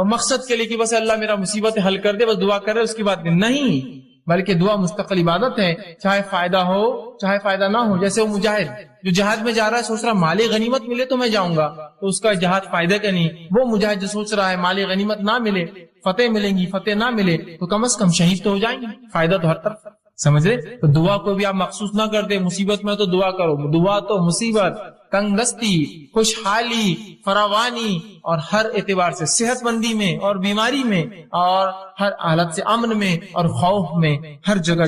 مقصد کے لیے کہ بس اللہ میرا مصیبت حل کر دے, بس دعا کر رہے اس کی بات نہیں, بلکہ دعا مستقل عبادت ہے, چاہے فائدہ ہو چاہے فائدہ نہ ہو. جیسے وہ مجاہد جو جہاد میں جا رہا ہے سوچ رہا مال غنیمت ملے تو میں جاؤں گا, تو اس کا جہاد فائدہ کا نہیں. وہ مجاہد جو سوچ رہا ہے مال غنیمت نہ ملے, فتح ملیں گی, فتح نہ ملے تو کم از کم شہید تو ہو جائیں گے, فائدہ تو ہر طرف. سمجھ رہے؟ تو دعا کو بھی آپ مخصوص نہ کر دیں مصیبت میں تو دعا کرو. دعا تو مصیبت, تنگ دستی, خوشحالی, فراوانی اور ہر اعتبار سے صحت مندی میں اور بیماری میں اور ہر حالت سے امن میں اور خوف میں, ہر جگہ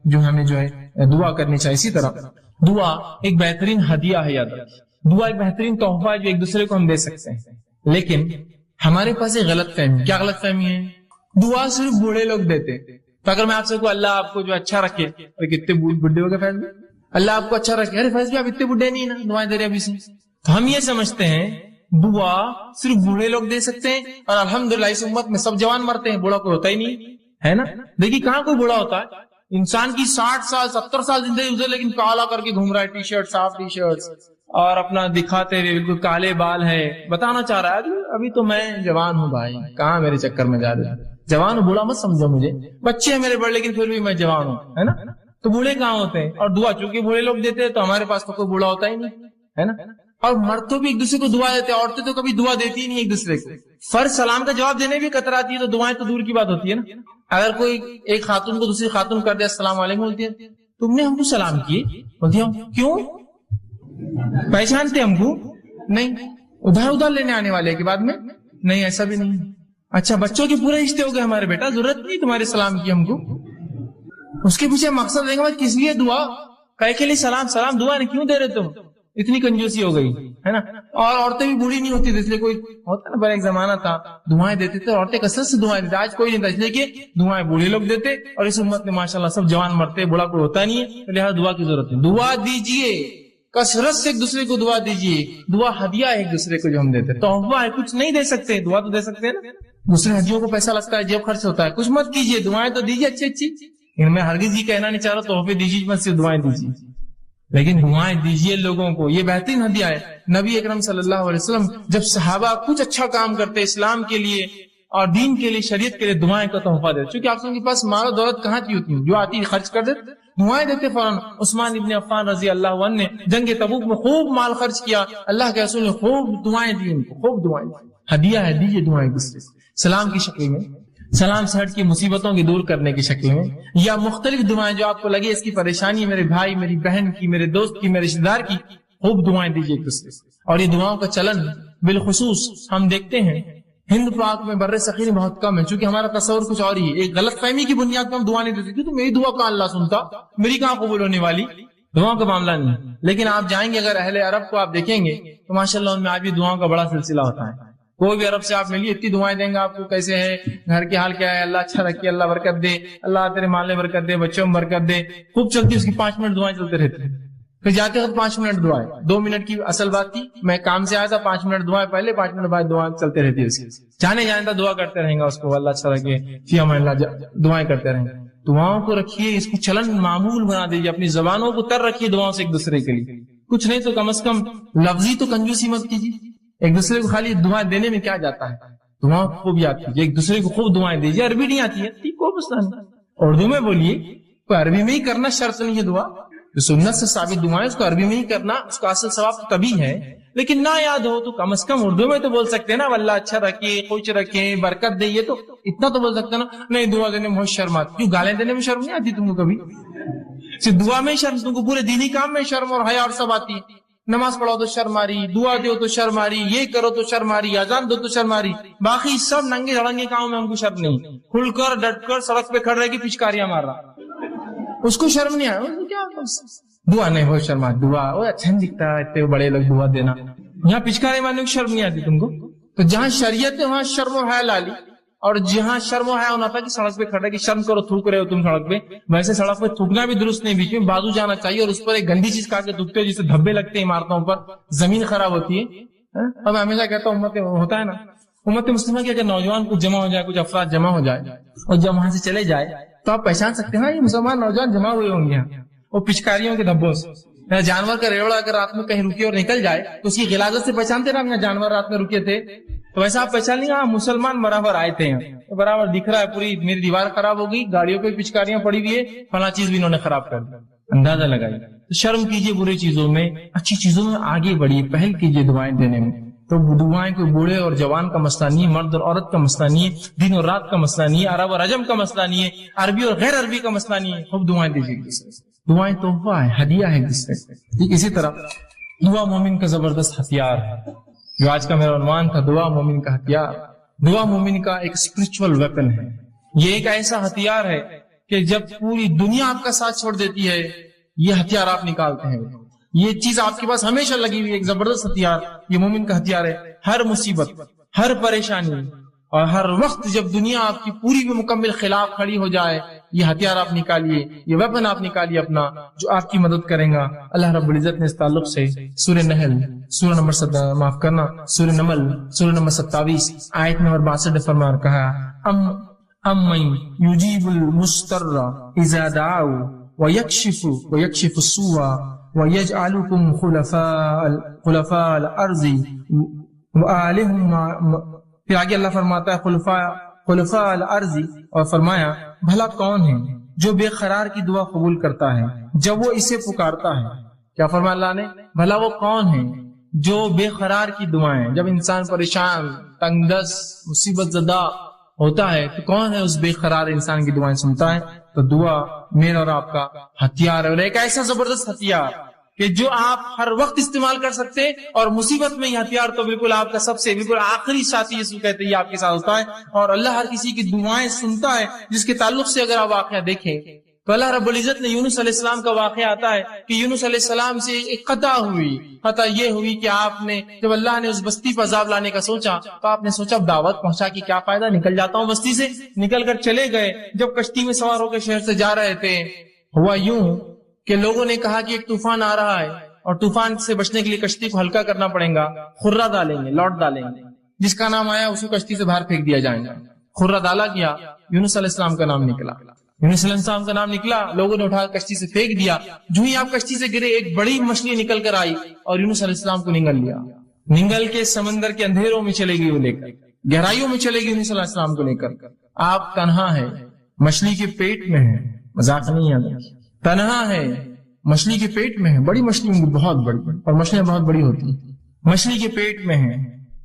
جو ہمیں جو ہے دعا کرنی چاہیے. اسی طرح دعا ایک بہترین ہدیہ ہے, یاد رکھیں دعا ایک بہترین تحفہ ہے جو ایک دوسرے کو ہم دے سکتے ہیں. لیکن ہمارے پاس ایک غلط فہمی. کیا غلط فہمی ہے؟ دعا صرف بوڑھے لوگ دیتے. تو اگر میں آپ سے کہوں اللہ آپ کو جو اچھا رکھے, کتنے بڈھے ہو گئے فیض میں, اللہ آپ کو اچھا رکھے, ارے فیض بھی آپ اتنے بڈھے نہیں نا, دعائیں دے رہے ابھی سے. تو ہم یہ سمجھتے ہیں دعا صرف بوڑھے لوگ دے سکتے ہیں, اور الحمدللہ اس امت میں سب جوان مرتے ہیں, بوڑھا کوئی ہوتا ہی نہیں ہے نا. دیکھیے کہاں کوئی بوڑھا ہوتا ہے, انسان کی 60 سال 70 سال زندگی گزر لیکن کالا کر کے گھوم رہا ہے, ٹی شرٹ صاف ٹی شرٹ اور اپنا دکھاتے ہوئے بالکل کالے بال ہے, بتانا چاہ رہا ہے ابھی تو میں جوان ہوں بھائی, کہاں میرے چکر میں جا رہے ہیں, جوان ہوں, بوڑھا مت سمجھو مجھے, بچے ہیں میرے بڑے لیکن پھر بھی میں جوان ہوں, ہے نا. تو بوڑھے کہاں ہوتے ہیں؟ اور دعا چونکہ بوڑھے لوگ دیتے ہیں تو ہمارے پاس تو کوئی بوڑھا ہوتا ہی نہیں, ہے نا. اور مرد تو بھی ایک دوسرے کو دعا دیتے ہیں, عورتیں تو کبھی دعا دیتی ہی نہیں ایک دوسرے کو. فرض سلام کا جواب دینے بھی کتراتی ہے, تو دعائیں تو دور کی بات ہوتی ہے نا. اگر کوئی ایک خاتون کو دوسری خاتون کر دے السلام علیکم, بولتی ہے تم نے ہم کو سلام کیے, بولتی ہے کیوں, پہچانتے ہم کو نہیں, ادھر ادھر لینے آنے والے کے بعد میں نہیں, ایسا بھی نہیں. اچھا بچوں کے پورے رشتے ہو گئے ہمارے بیٹا, ضرورت نہیں تمہارے سلام کی ہم کو. اس کے پیچھے مقصد دیکھا کس لیے دعا, کہے کے لیے سلام دعا نہیں کیوں دے رہے تم, اتنی کنجوسی ہو گئی ہے نا. اور عورتیں بھی بوڑھی نہیں ہوتی, اس لیے کوئی ہوتا نا, پہلے ایک زمانہ تھا دعائیں دیتے تھے عورتیں کثرت سے دعائیں دیتے, آج کوئی نہیں تھا, اس لیے کہ دعائیں بوڑھے لوگ دیتے اور اس امت میں ماشاءاللہ سب جوان مرتے, بوڑھا کوئی ہوتا نہیں ہے, لہٰذا دعا کی ضرورت نہیں. دعا دیجیے کثرت سے, ایک دوسرے کو دعا دیجیے. دعا ہدیہ ہے ایک دوسرے کو جو ہم دیتے, تحفہ ہے, کچھ نہیں دے سکتے, دعا تو دے سکتے ہیں نا. دوسرے ہدیوں کو پیسہ لگتا ہے, جیب خرچ ہوتا ہے, کچھ مت کیجیے, دعائیں تو دیجیے اچھی اچھی. میں ہرگز یہ کہنا نہیں چاہ رہا تحفے دیجیے مت, صرف دعائیں دیجیے, لیکن دعائیں دیجیے لوگوں کو, یہ بہترین ہدیہ ہے. نبی اکرم صلی اللہ علیہ وسلم جب صحابہ کچھ اچھا کام کرتے اسلام کے لیے اور دین کے لیے, شریعت کے لیے, دعائیں کا تحفہ دیتے. چونکہ آپ کے پاس مال و دولت کہاں تھی اتنی, جو آتی خرچ کر دیتے, دعائیں دیتے فوراً. عثمان ابن عفان رضی اللہ عنہ نے جنگ تبوک میں خوب مال خرچ کیا, اللہ کے رسول نے خوب دعائیں دی ان کو, خوب دعائیں دی. ہدیہ ہے, دیجیے دعائیں دوسرے سے, سلام کی شکل میں, سلام سے ہٹ کی مصیبتوں کی دور کرنے کی شکل میں, یا مختلف دعائیں جو آپ کو لگے اس کی پریشانی میرے بھائی, میری بہن کی, میرے دوست کی, میرے رشتے دار کی, خوب دعائیں دیجیے ایک دوسرے سے. اور یہ دعاؤں کا چلن بالخصوص ہم دیکھتے ہیں ہند پاک میں بر صغیر میں بہت کم ہے, چونکہ ہمارا تصور کچھ اور ہی ہے. ایک غلط فہمی کی بنیاد پر ہم دعا نہیں دیتے, تو میری دعا کہاں اللہ سنتا, میری کہاں قبول ہونے والی, دعاؤں کا معاملہ نہیں. لیکن آپ جائیں گے اگر اہل عرب کو آپ دیکھیں گے تو ماشاءاللہ ان میں آج بھی دعاؤں کا بڑا سلسلہ ہوتا ہے. کوئی بھی عرب سے آپ ملیے اتنی دعائیں دیں گے آپ کو, کیسے ہے, گھر کے حال کیا ہے, اللہ اچھا رکھے, اللہ برکت دے, اللہ تیرے مال میں برکت دے, بچوں میں برکت دے, خوب چلتی. اس کی 5 منٹ دعائیں چلتے رہتے ہیں. پھر جاتے وقت 5 منٹ دعائیں, 2 منٹ کی اصل بات تھی, میں کام سے آیا تھا, 5 منٹ دعائیں پہلے, 5 منٹ بعد دعائیں چلتے رہتی ہے. اس کی جانے جانے دعا کرتے رہیں گا اس کو, اللہ اچھا رکھے, فی امان اللہ, دعائیں کرتے رہیں گے. دعاؤں کو رکھیے, اس کو چلن معمول بنا دیجیے, اپنی زبانوں کو تر رکھیے دعاؤں سے ایک دوسرے کے لیے. کچھ نہیں تو کم از کم لفظی تو کنجوسی مت کیجیے. ایک دوسرے کو خالی دعائیں دینے میں کیا جاتا ہے, دعا خوب یاد کیجیے, ایک دوسرے کو خوب دعائیں دیجیے. عربی نہیں آتی ہے ٹھیک, کوئی مسئلہ نہیں, اردو میں بولیے, کوئی عربی میں ہی کرنا شرط نہیں ہے. دعا جو سنت سے ثابت دعائیں اس کو عربی میں ہی کرنا, اس کا اصل ثواب تبھی ہے. لیکن نہ یاد ہو تو کم از کم اردو میں تو بول سکتے ہیں نا, اللہ اچھا رکھے, خوش رکھے, برکت دے, یہ تو اتنا تو بول سکتے ہیں نا. نہیں, دعا دینے میں بہت شرم آتی, کیوں گالیں دینے میں شرم نہیں آتی تم کو کبھی؟ صرف دعا میں ہی شرم, تم کو پورے دینی کام میں شرم اور حیا اور سب آتی ہے. نماز پڑھو تو شرم آ رہی, دعا دو تو شرم آ رہی, یہ کرو تو شرم آ رہی, اذان دو تو شرم آ رہی, باقی سب ننگے دھڑنگے کاموں میں ہم کو شرم نہیں. کھل کر ڈٹ کر سڑک پہ کھڑ رہے کی پچکاریاں مار رہا, اس کو شرم نہیں آیا, کیا دعا نہیں بہت شرم آتی, دعا وہ اچھا نہیں دکھتا اتنے بڑے لوگ دعا دینا. یہاں پچکاری مارنے کی شرم نہیں آتی تم کو. تو جہاں شریعت ہے وہاں شرم و حیا لالی, اور جہاں شرم و حیا ہونا تھا کہ سڑک پہ کھڑے کی شرم کرو, تھوک رہے ہو تم سڑک پہ, ویسے سڑک پہ تھوکنا بھی درست نہیں, بیچ میں بازو جانا چاہیے, اور اس پر ایک گندی چیز کھا کے تھوکتے ہو جس سے دھبے لگتے ہیں عمارتوں پر, زمین خراب ہوتی ہے. اب میں ہمیشہ کہتا ہوں امت ہوتا ہے نا, امت مسلمہ کی اگر نوجوان کچھ جمع ہو جائے, کچھ افراد جمع ہو جائے اور جب وہاں سے چلے جائے تو آپ پہچان سکتے ہیں یہ مسلمان نوجوان جمع ہوئے ہوں گے وہ پچکاریوں کے دھبوں سے. جانور کا ریوڑا اگر رات میں کہیں رکے اور نکل جائے تو اس کی غلاظت سے پہچانتے نا, جانور رات میں رکے تھے, تو ویسا آپ پہچان لیں گے مسلمان برابر آئے تھے, برابر دکھ رہا ہے, پوری میری دیوار خراب ہو گئی, گاڑیوں پہ پچکاریاں پڑی ہوئی ہے, فلاں چیز بھی انہوں نے خراب کر دی, اندازہ لگائیے. تو شرم کیجیے برے چیزوں میں, اچھی چیزوں میں آگے بڑھیے, پہل کیجیے دعائیں دینے میں. تو دعائیں کوئی بوڑھے اور جوان کا مسئلہ نہیں ہے, مرد اور عورت کا مسئلہ نہیں ہے, دن اور رات کا مسئلہ نہیں ہے, عرب اور عجم کا مسئلہ نہیں ہے, عربی اور غیر عربی کا مسئلہ نہیں ہے. خوب دعائیں دیجیے, دعائیں تحفہ ہے, ہدیہ ہے جس سے. اسی طرح دعا مومن کا زبردست ہتھیار ہے, جو آج کا میرا عنوان تھا, دعا مومن کا ہتھیار. دعا مومن کا ایک اسپرچل ویپن ہے. یہ ایک ایسا ہتھیار ہے کہ جب پوری دنیا آپ کا ساتھ چھوڑ دیتی ہے, یہ ہتھیار آپ نکالتے ہیں. یہ چیز آپ کے پاس ہمیشہ لگی ہوئی, ایک زبردست ہتھیار, یہ مومن کا ہتھیار ہے. ہر مصیبت, ہر پریشانی اور ہر وقت جب دنیا آپ کی پوری بھی مکمل خلاف کھڑی ہو جائے, یہ ہتھیار آپ نکالیے, یہ ویپن آپ نکالیے اپنا, جو آپ کی مدد کرے گا. اللہ رب العزت نے اس تعلق سے سورہ نحل سورہ نمبر سورہ نمل سورہ نمبر 27 آیت نمبر 62 فرما کہا, امن یجیب المضطر اذا دعوا ویکشف السوء ویجعلکم خلفاء الارض پھر آگے اللہ فرماتا ہے خلفاء الارض, اور فرمایا بھلا کون ہے جو بے قرار کی دعا قبول کرتا ہے جب وہ اسے پکارتا ہے. کیا فرمایا اللہ نے, بھلا وہ کون ہے جو بے قرار کی دعائیں, جب انسان پریشان, تنگ دست, مصیبت زدہ ہوتا ہے تو کون ہے اس بے قرار انسان کی دعائیں سنتا ہے. تو دعا میرا اور آپ کا ہتھیار ہے, اور ایک ایسا زبردست ہتھیار کہ جو آپ ہر وقت استعمال کر سکتے اور مصیبت میں یہ ہتھیار تو بالکل آپ کا سب سے بالکل آخری ساتھی یسوع کہتے ہیں یہ آپ کے ساتھ ہوتا ہے. اور اللہ ہر کسی کی دعائیں سنتا ہے جس کے تعلق سے اگر آپ واقعہ دیکھیں تو اللہ رب العزت نے یونس علیہ السلام کا واقعہ آتا ہے کہ یونس علیہ السلام سے ایک خطا ہوئی. خطا یہ ہوئی کہ آپ نے جب اللہ نے اس بستی پر عذاب لانے کا سوچا تو آپ نے سوچا دعوت پہنچا کہ کیا فائدہ, نکل جاتا ہوں بستی سے. نکل کر چلے گئے. جب کشتی میں سوار ہو کے شہر سے جا رہے تھے ہوا یوں کہ لوگوں نے کہا کہ ایک طوفان آ رہا ہے اور طوفان سے بچنے کے لیے کشتی کو ہلکا کرنا پڑے گا, خرہ ڈالیں گے, لوٹ ڈالیں گے, جس کا نام آیا اس کو کشتی سے باہر پھینک دیا جائے گا. خرہ ڈالا گیا, یونس علیہ السلام کا نام نکلا. یونس علیہ السلام کا نام نکلا, لوگوں نے اٹھا کشتی سے پھینک دیا. جو ہی آپ کشتی سے گرے ایک بڑی مچھلی نکل کر آئی اور یونس علیہ السلام کو نگل لیا. نگل کے سمندر کے اندھیروں میں چلے گئی, وہ لے کر گہرائیوں میں چلے گئی یونس علیہ السلام کو لے کر. آپ تنہا ہے, مچھلی کے پیٹ میں ہے, مذاق نہیں ہے, تنہا ہے, مچھلی کے پیٹ میں ہے. بڑی مچھلی ہوں گی, بہت بڑی, اور مچھلیاں بہت بڑی ہوتی ہیں. مچھلی کے پیٹ میں ہے,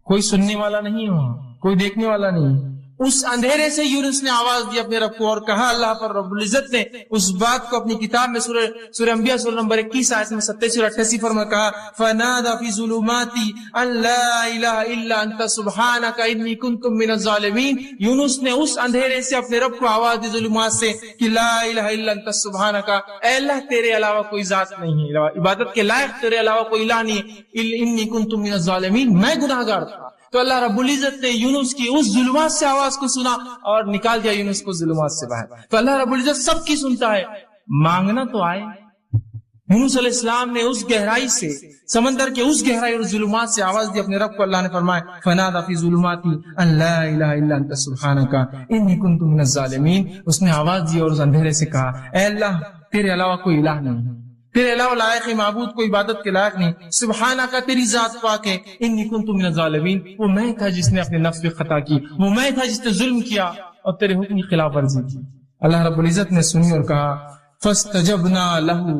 کوئی سننے والا نہیں ہے وہاں, کوئی دیکھنے والا نہیں. اس اندھیرے سے یونس نے آواز دی اپنے رب کو اور کہا. اللہ پر رب العزت نے اس بات کو اپنی کتاب میں سورہ انبیاء سورہ نمبر 21 آیت میں 87 اور 88 فرما کہا فنادى في ظلمات ان لا الہ الا انت سبحانک انی کنت من الظالمین. یونس نے اس اندھیرے سے اپنے رب کو آواز دی ظلمات سے کہ لا الہ الا انت سبحانک, اے اللہ تیرے علاوہ کوئی ذات نہیں ہے, عبادت کے لائق تیرے علاوہ کوئی الہ نہیں ہے, انی کنت من الظالمین, میں گناہگار تھا. تو اللہ رب العزت نے یونس کی اس ظلمات سے آواز کو سنا اور نکال دیا یونس کو ظلمات سے باہر. تو اللہ رب العزت سب کی سنتا ہے, مانگنا تو آئے. یونس علیہ السلام نے اس گہرائی سے, سمندر کے اس گہرائی اور ظلمات سے آواز دی اپنے رب کو. اللہ نے فرمایا فنادى في ظلمات ان لا الہ الا انت سبحانک انی کنت من الظالمین. اس نے آواز دی اور اس اندھیرے سے کہا اے اللہ تیرے علاوہ کوئی الہ نہیں, تیرے علاوہ لائق معبود کوئی عبادت کے لائق نہیں, سبحانک تیری ذات پاک ہے, انی کنت من الظالمین, وہ میں تھا جس نے اپنے نفس پہ خطا کی, وہ میں تھا جس نے ظلم کیا اور تیرے حکم کی خلاف ورزی کی. اللہ رب العزت نے سنی اور کہا فاستجبنا له,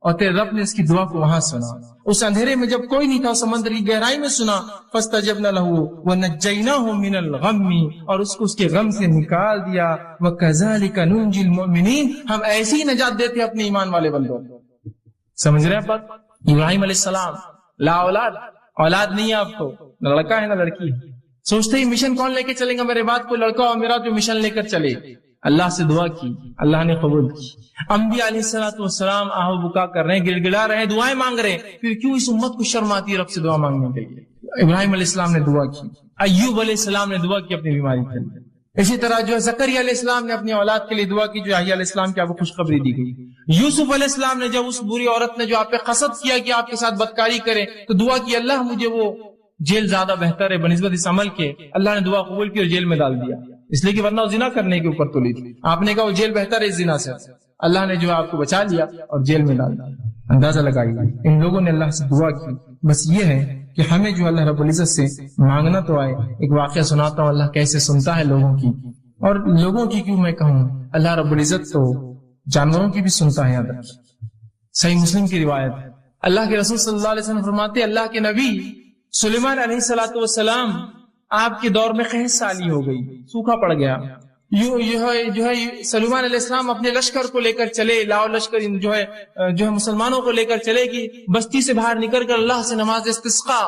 اور تیرے رب نے اس کی دعا کو وہاں سنا. اس اندھیرے میں جب کوئی نہیں تھا, سمندر کی گہرائی میں سنا. فاستجبنا له ونجیناہ من الغم, اور اس کو اس کے غم سے نکال دیا. وکذالک ننجی المؤمنین, ہم ایسی ہی نجات دیتے اپنے ایمان والے بندوں کو. سمجھ رہے ہیں بات؟ ابراہیم علیہ السلام لا اولاد, اولاد نہیں ہے آپ کو, نہ لڑکا ہے نہ لڑکی ہے. سوچتے ہی مشن کون لے کے چلیں گا میرے بعد, کوئی لڑکا اور میرا جو مشن لے کر چلے. اللہ سے دعا کی, اللہ نے قبول کی. انبیاء علیہ السلام آہو بکا کر رہے ہیں, گڑ گڑا رہے ہیں, دعائیں مانگ رہے ہیں. پھر کیوں اس امت کو شرم آتی ہے رب سے دعا مانگنے کے لیے؟ ابراہیم علیہ السلام نے دعا کی, ایوب علیہ السلام نے دعا کی اپنی بیماری کے لیے. اسی طرح جو ہے زکریا علیہ السلام نے اپنی اولاد کے لیے دعا کی, جو یحییٰ علیہ السلام کی آپ کو خوشخبری دی گئی. یوسف علیہ السلام نے جب اس بری عورت نے جو آپ پہ قصد کیا کہ آپ کے ساتھ بدکاری کرے تو دعا کی اللہ مجھے وہ جیل زیادہ بہتر ہے بنسبت اس عمل کے. اللہ نے دعا قبول کی اور جیل میں ڈال دیا, اس لیے کہ ورنہ وہ زنا کرنے کے اوپر تلی تھی. آپ نے کہا وہ جیل بہتر ہے اس زنا سے, اللہ نے جو آپ کو بچا لیا اور جیل میں ڈال دیا. اندازہ لگائیے ان لوگوں نے اللہ سے دعا کی. بس یہ ہے کہ ہمیں جو اللہ رب العزت سے مانگنا تو آئے. ایک واقعہ سناتا ہوں اللہ کیسے سنتا ہے لوگوں کی, اور لوگوں کی کیوں میں کہوں, اللہ رب العزت تو جانوروں کی بھی سنتا ہے. یاد رکھیے صحیح مسلم کی روایت ہے, اللہ کے رسول صلی اللہ علیہ وسلم فرماتے اللہ کے نبی سلیمان علیہ الصلوۃ والسلام آپ کے دور میں قحط سالی ہو گئی, سوکھا پڑ گیا. جو ہے سلیمان علیہ السلام اپنے لشکر کو لے کر چلے, لاؤ لشکر جو ہے مسلمانوں کو لے کر چلے کہ بستی سے باہر نکل کر اللہ سے نماز استسقاء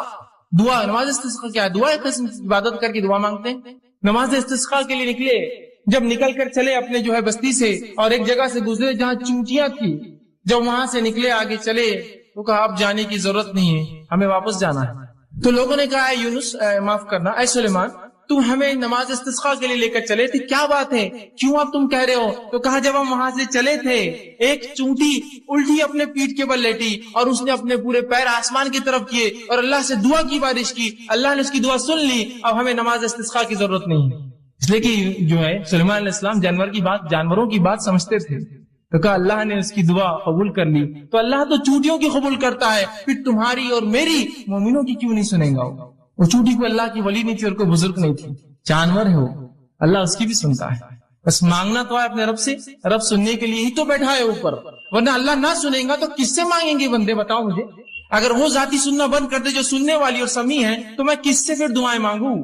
دعا. نماز استسقاء کیا ہے؟ دعا ایک قسم کی عبادت کر کے دعا مانگتے ہیں. نماز استسقاء کے لیے نکلے, جب نکل کر چلے اپنے جو ہے بستی سے اور ایک جگہ سے گزرے جہاں چونٹیاں تھی, جب وہاں سے نکلے آگے چلے تو کہا آپ جانے کی ضرورت نہیں ہے, ہمیں واپس جانا ہے. تو لوگوں نے کہا اے یونس, معاف کرنا اے سلیمان, تم ہمیں نماز استسقاء کے لیے لے کر چلے تھے, کیا بات ہے, کیوں آپ تم کہہ رہے ہو؟ تو کہا جب ہم وہاں سے چلے تھے ایک چونٹی الٹی اپنے پیٹھ کے بل لیٹی اور اس نے اپنے پورے پیر آسمان کی طرف کیے اور اللہ سے دعا کی بارش کی, اللہ نے اس کی دعا سن لی, اب ہمیں نماز استسقاء کی ضرورت نہیں. اس لیے کہ جو ہے سلیمان علیہ السلام جانوروں کی بات سمجھتے تھے. تو کہا اللہ نے اس کی دعا قبول کر لی, تو اللہ تو چونٹیوں کی قبول کرتا ہے, پھر تمہاری اور میری مومنوں کی کیوں نہیں سنیں گا؟ وہ چونٹی کو اللہ کی ولی نہیں تھی اور کوئی بزرگ نہیں تھی, جانور ہے وہ, اللہ اس کی بھی سنتا ہے. بس مانگنا تو ہے اپنے رب سے, رب سننے کے لیے ہی تو بیٹھا ہے اوپر, ورنہ اللہ نہ سنیں گا تو کس سے مانگیں گے بندے؟ بتاؤ مجھے. اگر وہ ذاتی سننا بند کر دے جو سننے والی اور سمیع ہے تو میں کس سے پھر دعائیں مانگوں؟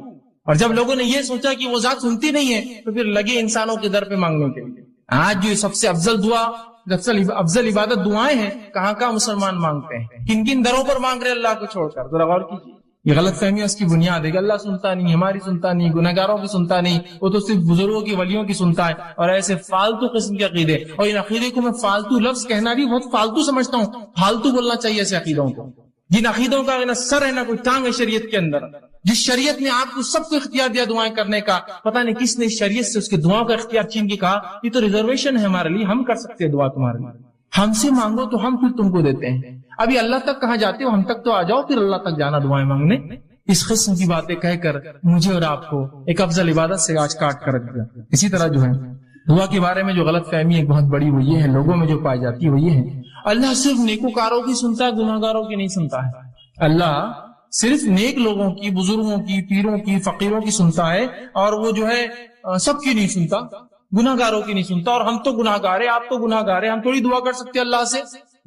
اور جب لوگوں نے یہ سوچا کہ وہ ذات سنتی نہیں ہے تو پھر لگے انسانوں کے در پہ مانگنے کے لیے. آج جو سب سے افضل دعا افضل عبادت دعائیں ہیں، کہاں کہاں مسلمان مانگتے ہیں، کن کن دروں پر مانگ رہے اللہ کو چھوڑ کر، ذرا غور کیجیے۔ یہ غلط فہمی ہے، اس کی بنیاد ہے کہ اللہ سنتا نہیں، ہماری سنتا نہیں، گنہگاروں کی سنتا نہیں، وہ تو صرف بزرگوں کی ولیوں کی سنتا ہے، اور ایسے فالتو قسم کے عقیدے۔ اور ان عقیدے کو میں فالتو لفظ کہنا بھی بہت فالتو سمجھتا ہوں، فالتو بولنا چاہیے ایسے عقیدوں کو، جن عقیدوں کا نہ سر ہے نہ کوئی ٹانگ ہے شریعت کے اندر۔ جس شریعت نے آپ کو سب کو اختیار دیا دعائیں کرنے کا، پتہ نہیں کس نے شریعت سے اس کے دعاؤں کا اختیار چھین کے کہا یہ تو ریزرویشن ہے ہمارے لیے، ہم کر سکتے ہیں دعا تمہارے لیے، ہم سے مانگو تو ہم پھر تم کو دیتے ہیں۔ ابھی اللہ تک کہاں جاتے ہو، ہم تک تو آ جاؤ، پھر اللہ تک جانا دعائیں مانگنے۔ اس قسم کی باتیں کہہ کر مجھے اور آپ کو ایک افضل عبادت سے آج کاٹ کر رکھ دیا۔ اسی طرح جو ہے دعا کے بارے میں جو غلط فہمی ایک بہت بڑی وہ یہ ہے، لوگوں میں جو پائی جاتی ہے وہ یہ ہے اللہ صرف نیکوکاروں کی سنتا ہے، گناہگاروں کی نہیں سنتا ہے۔ اللہ صرف نیک لوگوں کی، بزرگوں کی، پیروں کی، فقیروں کی سنتا ہے، اور وہ جو ہے سب کی نہیں سنتا، گناہگاروں کی نہیں سنتا۔ اور ہم تو گناہگار ہیں، آپ تو گناہگار ہیں، ہم تھوڑی دعا کر سکتے اللہ سے۔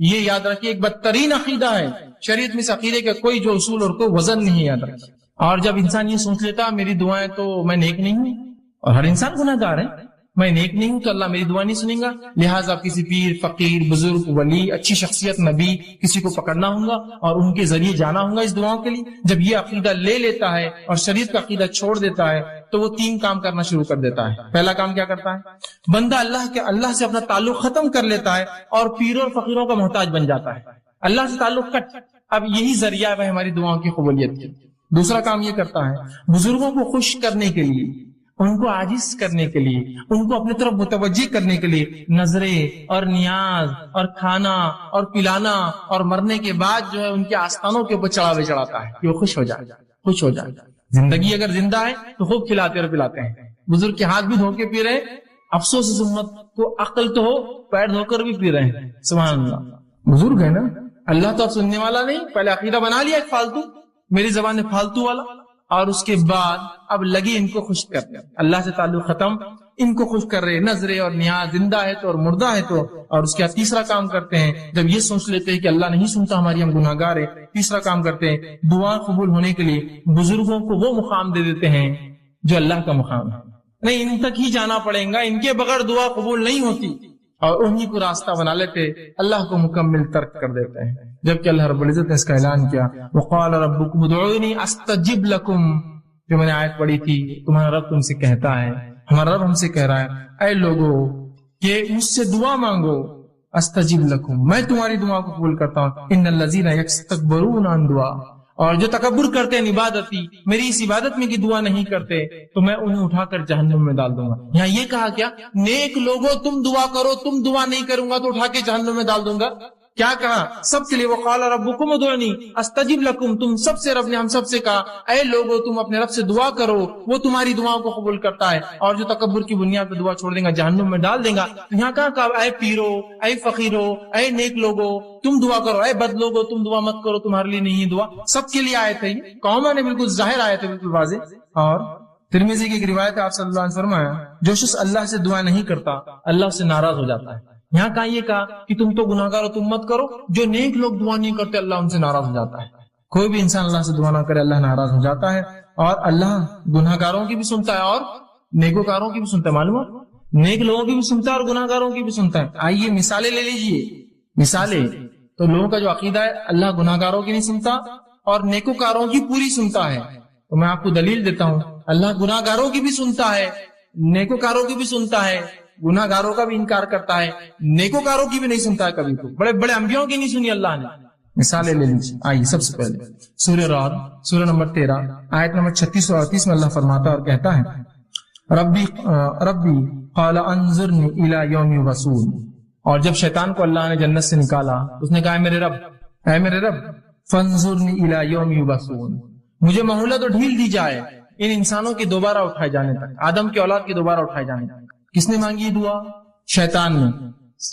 یہ یاد رکھیے ایک بدترین عقیدہ ہے شریعت میں، اس عقیدے کا کوئی جو اصول اور کوئی وزن نہیں ہے، یاد رکھیے۔ اور جب انسان یہ سوچ لیتا میری دعائیں تو میں نیک نہیں ہوں، اور ہر انسان گناہگار ہے، میں نیک نہیں ہوں تو اللہ میری دعا نہیں سنیں گا، لہٰذا کسی پیر، فقیر، بزرگ، ولی، اچھی شخصیت، نبی کسی کو پکڑنا ہوگا اور ان کے ذریعے جانا ہوگا اس دعاؤں کے لیے۔ جب یہ عقیدہ لے لیتا ہے اور شریعت کا عقیدہ چھوڑ دیتا ہے تو وہ تین کام کرنا شروع کر دیتا ہے۔ پہلا کام کیا کرتا ہے؟ بندہ اللہ سے اپنا تعلق ختم کر لیتا ہے اور پیروں اور فقیروں کا محتاج بن جاتا ہے۔ اللہ سے تعلق کٹ، اب یہی ذریعہ ہے ہماری دعاؤں کی قبولیت کی۔ دوسرا کام یہ کرتا ہے بزرگوں کو خوش کرنے کے لیے، ان کو عاجز کرنے کے لیے، ان کو اپنی طرف متوجہ کرنے کے لیے نظریں اور نیاز اور کھانا اور پلانا، اور مرنے کے بعد جو ہے ان کے آستانوں کے اوپر چڑھاوے چڑھاتا ہے کہ وہ خوش ہو جائے، خوش ہو جائے۔ زندگی اگر زندہ ہے تو خوب کھلاتے اور پلاتے ہیں، بزرگ کے ہاتھ بھی دھو کے پی رہے، افسوس اس امت کو عقل تو ہو پیر دھو کر بھی پی رہے ہیں۔ سبحان اللہ، بزرگ ہے نا، اللہ تو اب سننے والا نہیں، پہلے عقیدہ بنا لیا ایک فالتو، میری زبان میں فالتو والا، اور اس کے بعد اب لگی ان کو خوش کرتے، اللہ سے تعلق ختم، ان کو خوش کر رہے، نظریں اور نیاز، زندہ ہے تو اور مردہ ہے تو۔ اور اس کے بعد تیسرا کام کرتے ہیں، جب یہ سوچ لیتے ہیں کہ اللہ نہیں سنتا ہماری، ہم گناہگار ہیں، تیسرا کام کرتے ہیں دعا قبول ہونے کے لیے بزرگوں کو وہ مقام دے دیتے ہیں جو اللہ کا مقام ہے، نہیں ان تک ہی جانا پڑے گا، ان کے بغیر دعا قبول نہیں ہوتی، اور انہی کو راستہ بنا لیتے، اللہ کو مکمل ترک کر دیتے ہیں۔ جبکہ اللہ رب العزت نے اس کا اعلان کیا، وقال ربکم ادعونی استجب لکم، جو میں نے آیت پڑھی تھی، تمہارا رب تم سے کہتا ہے، ہمارا رب ہم سے کہہ رہا ہے اے لوگو کہ مجھ سے دعا مانگو، استجب لکم، میں تمہاری دعا کو قبول کرتا ہوں، ان الذین یستکبرون عن دعا، اور جو تکبر کرتے ہیں عبادتی، میری اس عبادت میں کی دعا نہیں کرتے تو میں انہیں اٹھا کر جہنم میں ڈال دوں گا۔ یہاں یہ کہا کیا، نیک لوگوں تم دعا کرو، تم دعا نہیں کروں گا تو اٹھا کے جہنم میں ڈال دوں گا۔ کیا کہا؟ سب کے لیے، وقال ربکم ادعونی استجب لکم، تم سب سے رب نے ہم سب سے کہا اے لوگو تم اپنے رب سے دعا کرو، وہ تمہاری دعاؤں کو قبول کرتا ہے، اور جو تکبر کی بنیاد پہ دعا چھوڑ دیں گا جہنم میں ڈال دیں گا۔ یہاں کہا اے پیرو، اے فقیرو، اے نیک لوگو تم دعا کرو، اے بد لوگو تم دعا مت کرو، تمہارے لیے نہیں ہے دعا۔ سب کے لیے آیت ہے، یہ قوم نے بالکل ظاہر آیت ہے، بالکل واضح۔ اور ترمذی کی ایک روایت ہے، آپ صلی اللہ علیہ وسلم فرمایا جو شخص اللہ سے دعا نہیں کرتا اللہ سے ناراض ہو جاتا ہے۔ یہاں کہا یہ کہا کہ تم تو گناہگار ہو تم مت کرو، جو نیک لوگ دعا نہیں کرتے اللہ ان سے ناراض ہو جاتا ہے۔ کوئی بھی انسان اللہ سے دعا نہ کرے اللہ ناراض ہو جاتا ہے، اور اللہ گناہگاروں کی بھی سنتا ہے اور نیکوکاروں کی بھی سنتا ہے، معلوم ہے، نیک لوگوں کی بھی سنتا ہے اور گناہگاروں کی بھی سنتا ہے۔ آئیے مثالیں لے لیجئے، مثالیں تو لوگوں کا جو عقیدہ ہے اللہ گناہگاروں کی نہیں سنتا اور نیکوکاروں کی پوری سنتا ہے، تو میں آپ کو دلیل دیتا ہوں، اللہ گناہگاروں کی بھی سنتا ہے، نیکوکاروں کی بھی سنتا ہے، گناہگاروں کا بھی انکار کرتا ہے، نیکوکاروں کی بھی نہیں سنتا ہے کبھی کو، بڑے بڑے انبیاءوں کی نہیں سنی اللہ نے۔ مثالیں لے لیجیے، آئیے سب سے پہلے سورہ رعد، سورہ نمبر 13 آیت نمبر 36 اور 38 میں اللہ فرماتا اور کہتا ہے ربی قال انظرنی الی یوم یبعثون، اور جب شیطان کو اللہ نے جنت سے نکالا اس نے کہا اے میرے رب فانظرنی الی یوم یبعثون، مجھے مہلت اور ڈھیل دی جائے ان انسانوں کے دوبارہ اٹھائے جانے تک، آدم کی اولاد کے دوبارہ اٹھائے جانے تک۔ کس نے مانگی دعا؟ شیطان نے۔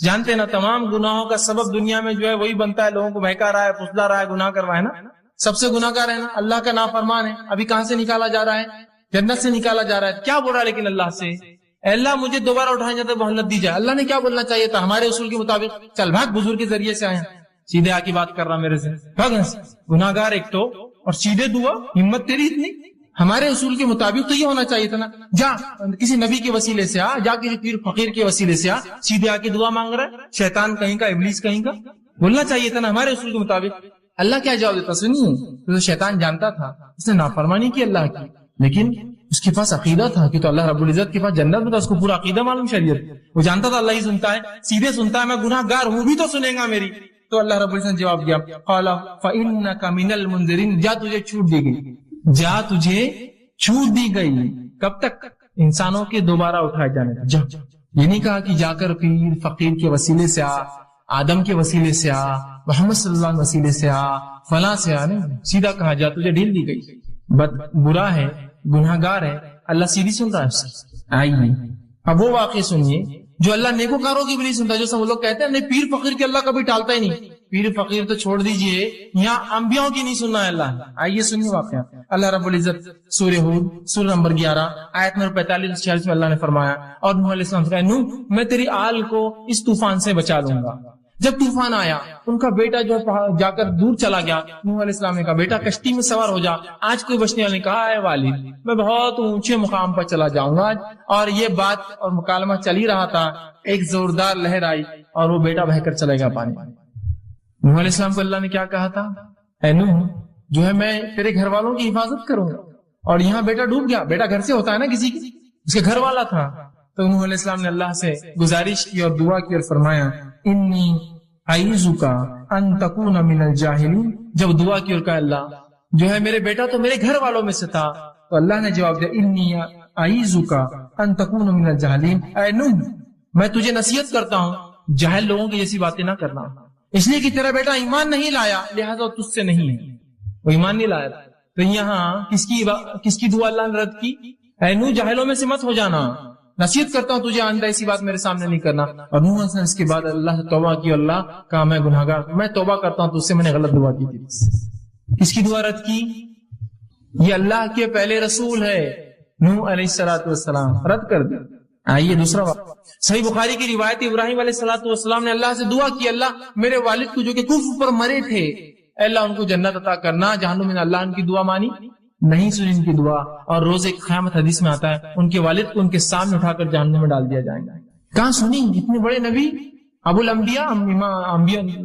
جانتے نا تمام گناہوں کا سبب دنیا میں جو ہے وہی بنتا ہے، لوگوں کو بہکا رہا ہے، پھسلا رہا ہے، گناہ کروا ہے نا، سب سے گناہ کار ہے نا، اللہ کا نافرمان ہے۔ ابھی کہاں سے نکالا جا رہا ہے؟ جنت سے نکالا جا رہا ہے۔ کیا بول رہا ہے لیکن اللہ سے، اے اللہ مجھے دوبارہ اٹھایا جاتا ہے مہلت دی جائے۔ اللہ نے کیا بولنا چاہیے تھا ہمارے اصول کے مطابق؟ چل بھاگ، بزرگ کے ذریعے سے آیا، سیدھے آ کی بات کر رہا میرے سے، بھاگ، گناہگار ایک تو، اور سیدھے دعا، ہمت تیری اتنی؟ ہمارے اصول کے مطابق تو یہ ہونا چاہیے تھا نا، جا کسی نبی کے وسیلے سے آ، جا کسی پیر فقیر کے وسیلے سے آ، سیدھے آ کے دعا مانگ رہا ہے، شیطان کہیں کا، ابلیس کہیں کا، بولنا چاہیے تھا نا ہمارے اصول کے مطابق۔ اللہ کیا جواب دیتا؟ سنیے، تو شیطان جانتا تھا، اس نے نافرمانی کی اللہ کی، لیکن اس کے پاس عقیدہ تھا کہ تو اللہ رب العزت کے پاس جنت میں تھا، اس کو پورا عقیدہ معلوم شریعت، وہ جانتا تھا اللہ ہی سنتا ہے، سیدھے سنتا ہے، میں گناہ گار ہوں بھی تو سنے گا میری۔ تو اللہ رب العزت نے جواب دیا، قال فإنك من المنذرين، جا تجھے چھوٹ دی گئی، جا تجھے چھوٹ دی گئی، کب تک؟ انسانوں کے دوبارہ اٹھائے جانے تک۔ جا، یہ نہیں کہا کہ جا کر پیر فقیر کے وسیلے سے آ، آدم کے وسیلے سے آ، محمد صلی اللہ علیہ وسیلے سے آ، فلاں سے آ، نہیں، سیدھا کہا جا تجھے ڈھیل دی گئی، برا ہے، گناہ گار ہے، اللہ سیدھی سن رہا ہے اس سے۔ آئیے اب وہ واقعہ سنیے جو اللہ نیکوکاروں کی بھی نہیں سنتا، جو سب لوگ کہتے ہیں نہیں پیر فقیر کے اللہ کبھی ٹالتا ہی نہیں، پیر فقیر تو چھوڑ دیجئے، یہاں انبیاء کی نہیں سننا ہے اللہ۔ آئیے سنیے واقعہ، اللہ رب العزت سورہ ہود سورہ نمبر 11 آیت نمبر 45-46 میں اللہ نے فرمایا، اور نوح علیہ السلام سے کہا، نوح میں تیری آل کو اس طوفان سے بچا لوں گا۔ جب طوفان آیا، ان کا بیٹا جو جا کر دور چلا گیا، نوح علیہ السلام نے کہا بیٹا کشتی میں سوار ہو جا، آج کوئی بچنے والے نے کہا اے والد میں بہت اونچے مقام پر چلا جاؤں گا، اور یہ بات اور مکالمہ چل ہی رہا تھا، ایک زوردار لہر آئی اور وہ بیٹا بہہ کر چلے گا پانی۔ نوح علیہ السلام کو اللہ نے کیا کہا تھا؟ اے نوح جو ہے میں تیرے گھر والوں کی حفاظت کروں گا، اور یہاں بیٹا ڈوب گیا، بیٹا گھر سے ہوتا ہے نا کسی کی، اس کے گھر والا تھا، تو نوح علیہ السلام نے اللہ سے گزارش کی اور دعا کی اور فرمایا انی اعیذک ان تکون من الجاہلین۔ جب دعا کی اور کہا اللہ جو ہے میرے بیٹا تو میرے گھر والوں میں سے تھا، تو اللہ نے جواب دیا انی اعیذک ان تکون من الجاہلین، اے نوح میں تجھے نصیحت کرتا ہوں جاہل لوگوں کی جیسی باتیں نہ کرنا، اس لیے کہ تیرا بیٹا ایمان نہیں لایا لہذا تجھ سے نہیں ہے، وہ ایمان نہیں لایا۔ تو یہاں کس کی دعا اللہ نے رد کی؟ اے نوح جاہلوں میں سے مت ہو جانا، نصیحت کرتا ہوں تجھے آئندہ ایسی بات میرے سامنے نہیں کرنا۔ اور نوح نے اس کے بعد اللہ سے توبہ کی، اللہ کہا میں گناہگار، میں توبہ کرتا ہوں تجھ سے، میں نے غلط دعا کی تھی۔ کس کی دعا رد کی؟ یہ اللہ کے پہلے رسول ہے نوح علیہ السلام، رد کر دیا۔ آئیے دوسرا واقعہ، صحیح بخاری کی روایت، ابراہیم علیہ السلام نے اللہ سے دعا کی، اللہ میرے والد کو جو کہ کفر پر مرے تھے، اے اللہ ان کو جنت عطا کرنا، جہنم میں۔ اللہ ان کی دعا مانی نہیں، سنی ان کی دعا، اور روز قیامت حدیث میں آتا ہے ان کے والد کو ان کے سامنے اٹھا کر جہنم میں ڈال دیا جائے گا۔ کہاں سنی؟ اتنے بڑے نبی، ابو الانبیاء،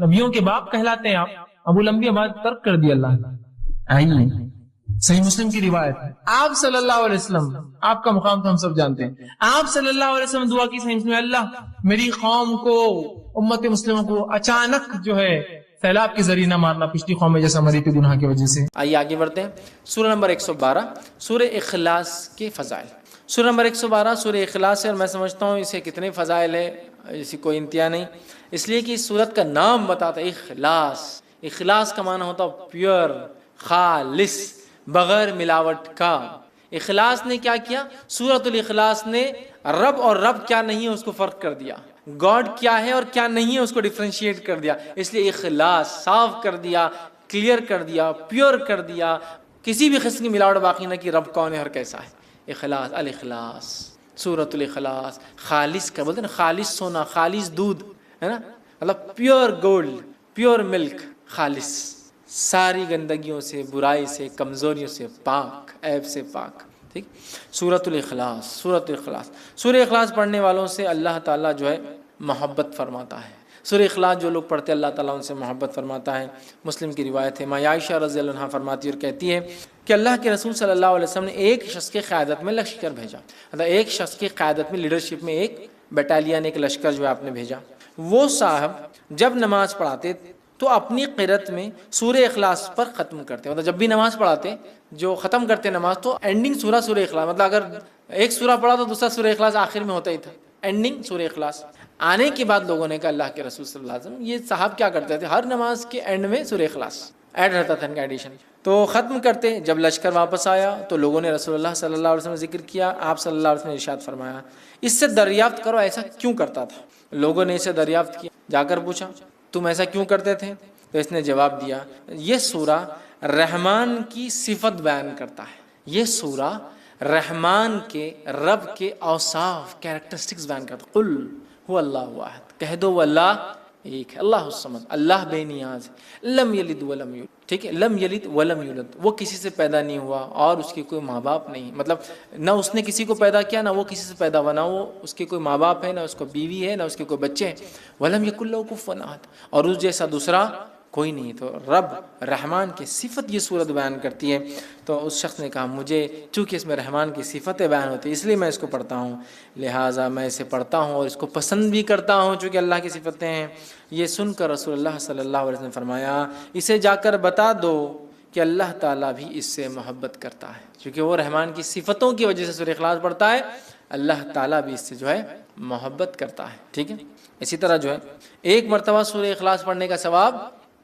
نبیوں کے باپ کہلاتے ہیں آپ، ابو الانبیاء بات ترک کر دیا اللہ نے۔ آئیے صحیح مسلم کی روایت ہے، آپ صلی اللہ علیہ وسلم، آپ کا مقام تو ہم سب جانتے ہیں، آپ صلی اللہ علیہ وسلم دعا کی صحیح مسلم، اللہ میری قوم کو، امت مسلموں کو اچانک جو ہے سیلاب کے ذریعے نہ مارنا، پچھلی قوم میں جیسا مری تھی گناہ کی وجہ سے۔ آئیے آگے بڑھتے ہیں، سورہ نمبر 112 سورہ اخلاص کے فضائل۔ سورہ نمبر 112 سورہ اخلاص ہے، اور میں سمجھتا ہوں اسے کتنے فضائل ہے اسی کوئی انتہا نہیں، اس لیے کہ اس سورت کا نام بتاتا ہے اخلاص۔ اخلاص کا معنی ہوتا ہے پیور، خالص، بغیر ملاوٹ کا۔ اخلاص نے کیا کیا؟ سورۃ الاخلاص نے رب اور رب کیا نہیں ہے اس کو فرق کر دیا، گاڈ کیا ہے اور کیا نہیں ہے اس کو ڈیفرینشیٹ کر دیا، اس لیے اخلاص صاف کر دیا، کلیئر کر دیا، پیور کر دیا، کسی بھی قسم کی ملاوٹ باقی نہ کی، رب کون ہے اور کیسا ہے۔ اخلاص، الاخلاص، سورۃ الاخلاص، خالص کا بولتے ہیں نا، خالص سونا، خالص دودھ ہے نا، مطلب پیور گولڈ، پیور ملک، خالص، ساری گندگیوں سے، برائی سے، کمزوریوں سے پاک، عیب سے پاک۔ ٹھیک، سورۃ الاخلاص، سورۃ الاخلاص، سورہ اخلاص پڑھنے والوں سے اللہ تعالیٰ جو ہے محبت فرماتا ہے۔ سورہ اخلاص جو لوگ پڑھتے ہیں اللہ تعالیٰ ان سے محبت فرماتا ہے۔ مسلم کی روایت ہے، ماں عائشہ رضی اللہ عنہا فرماتی اور کہتی ہے کہ اللہ کے رسول صلی اللہ علیہ وسلم نے ایک شخص کے قیادت میں لشکر بھیجا، مطلب ایک شخص کی قیادت میں، لیڈرشپ میں ایک بٹالین، ایک لشکر جو ہے آپ نے بھیجا۔ وہ صاحب جب نماز پڑھاتے تو اپنی قرأت میں سورہ اخلاص پر ختم کرتے، مطلب جب بھی نماز پڑھاتے جو ختم کرتے نماز تو اینڈنگ سورہ اخلاص، مطلب اگر ایک سورہ پڑھا تو دوسرا سورہ اخلاص آخر میں ہوتا ہی تھا، اینڈنگ سورہ اخلاص۔ آنے کے بعد لوگوں نے کہا اللہ کے رسول صلی اللہ علیہ وسلم یہ صاحب کیا کرتے تھے، ہر نماز کے اینڈ میں سورہ اخلاص ایڈ رہتا تھا ان کا ایڈیشن، تو ختم کرتے۔ جب لشکر واپس آیا تو لوگوں نے رسول اللہ صلی اللہ علیہ وسلم ذکر کیا، آپ صلی اللہ علیہ وسلم نے ارشاد فرمایا اس سے دریافت کرو ایسا کیوں کرتا تھا۔ لوگوں نے اسے دریافت کیا، جا کر پوچھا تم ایسا کیوں کرتے تھے، تو اس نے جواب دیا یہ سورہ رحمان کی صفت بیان کرتا ہے، یہ سورہ رحمان کے، رب کے اوصاف، کیریکٹرسٹکس بیان کرتا ہے۔ قل هو اللہ احد، کہہ دو وہ اللہ ایک ہے, اللہ الصمد, اللہ بے نیاز ہے, لم یلد ولم یولد, ٹھیک ہے, لم یلد ولم یولد, وہ کسی سے پیدا نہیں ہوا اور اس کے کوئی ماں باپ نہیں, مطلب نہ اس نے کسی کو پیدا کیا, نہ وہ کسی سے پیدا ہوا, نہ وہ اس کے کوئی ماں باپ ہے, نہ اس کو بیوی ہے, نہ اس کے کوئی بچے ہیں, ولم یکن لہ کفوا احد, اور اس جیسا دوسرا کوئی نہیں. تو رب رحمان کی صفت یہ صورت بیان کرتی ہے. تو اس شخص نے کہا مجھے چونکہ اس میں رحمان کی صفتیں بیان ہوتی ہیں اس لیے میں اس کو پڑھتا ہوں, لہٰذا میں اسے پڑھتا ہوں اور اس کو پسند بھی کرتا ہوں چونکہ اللہ کی صفتیں ہیں. یہ سن کر رسول اللہ صلی اللہ علیہ وسلم نے فرمایا اسے جا کر بتا دو کہ اللہ تعالیٰ بھی اس سے محبت کرتا ہے. چونکہ وہ رحمان کی صفتوں کی وجہ سے سورہ اخلاص پڑھتا ہے, اللہ تعالیٰ بھی اس سے جو ہے محبت کرتا ہے. ٹھیک ہے, اسی طرح جو ہے ایک مرتبہ سورہ اخلاص پڑھنے کا ثواب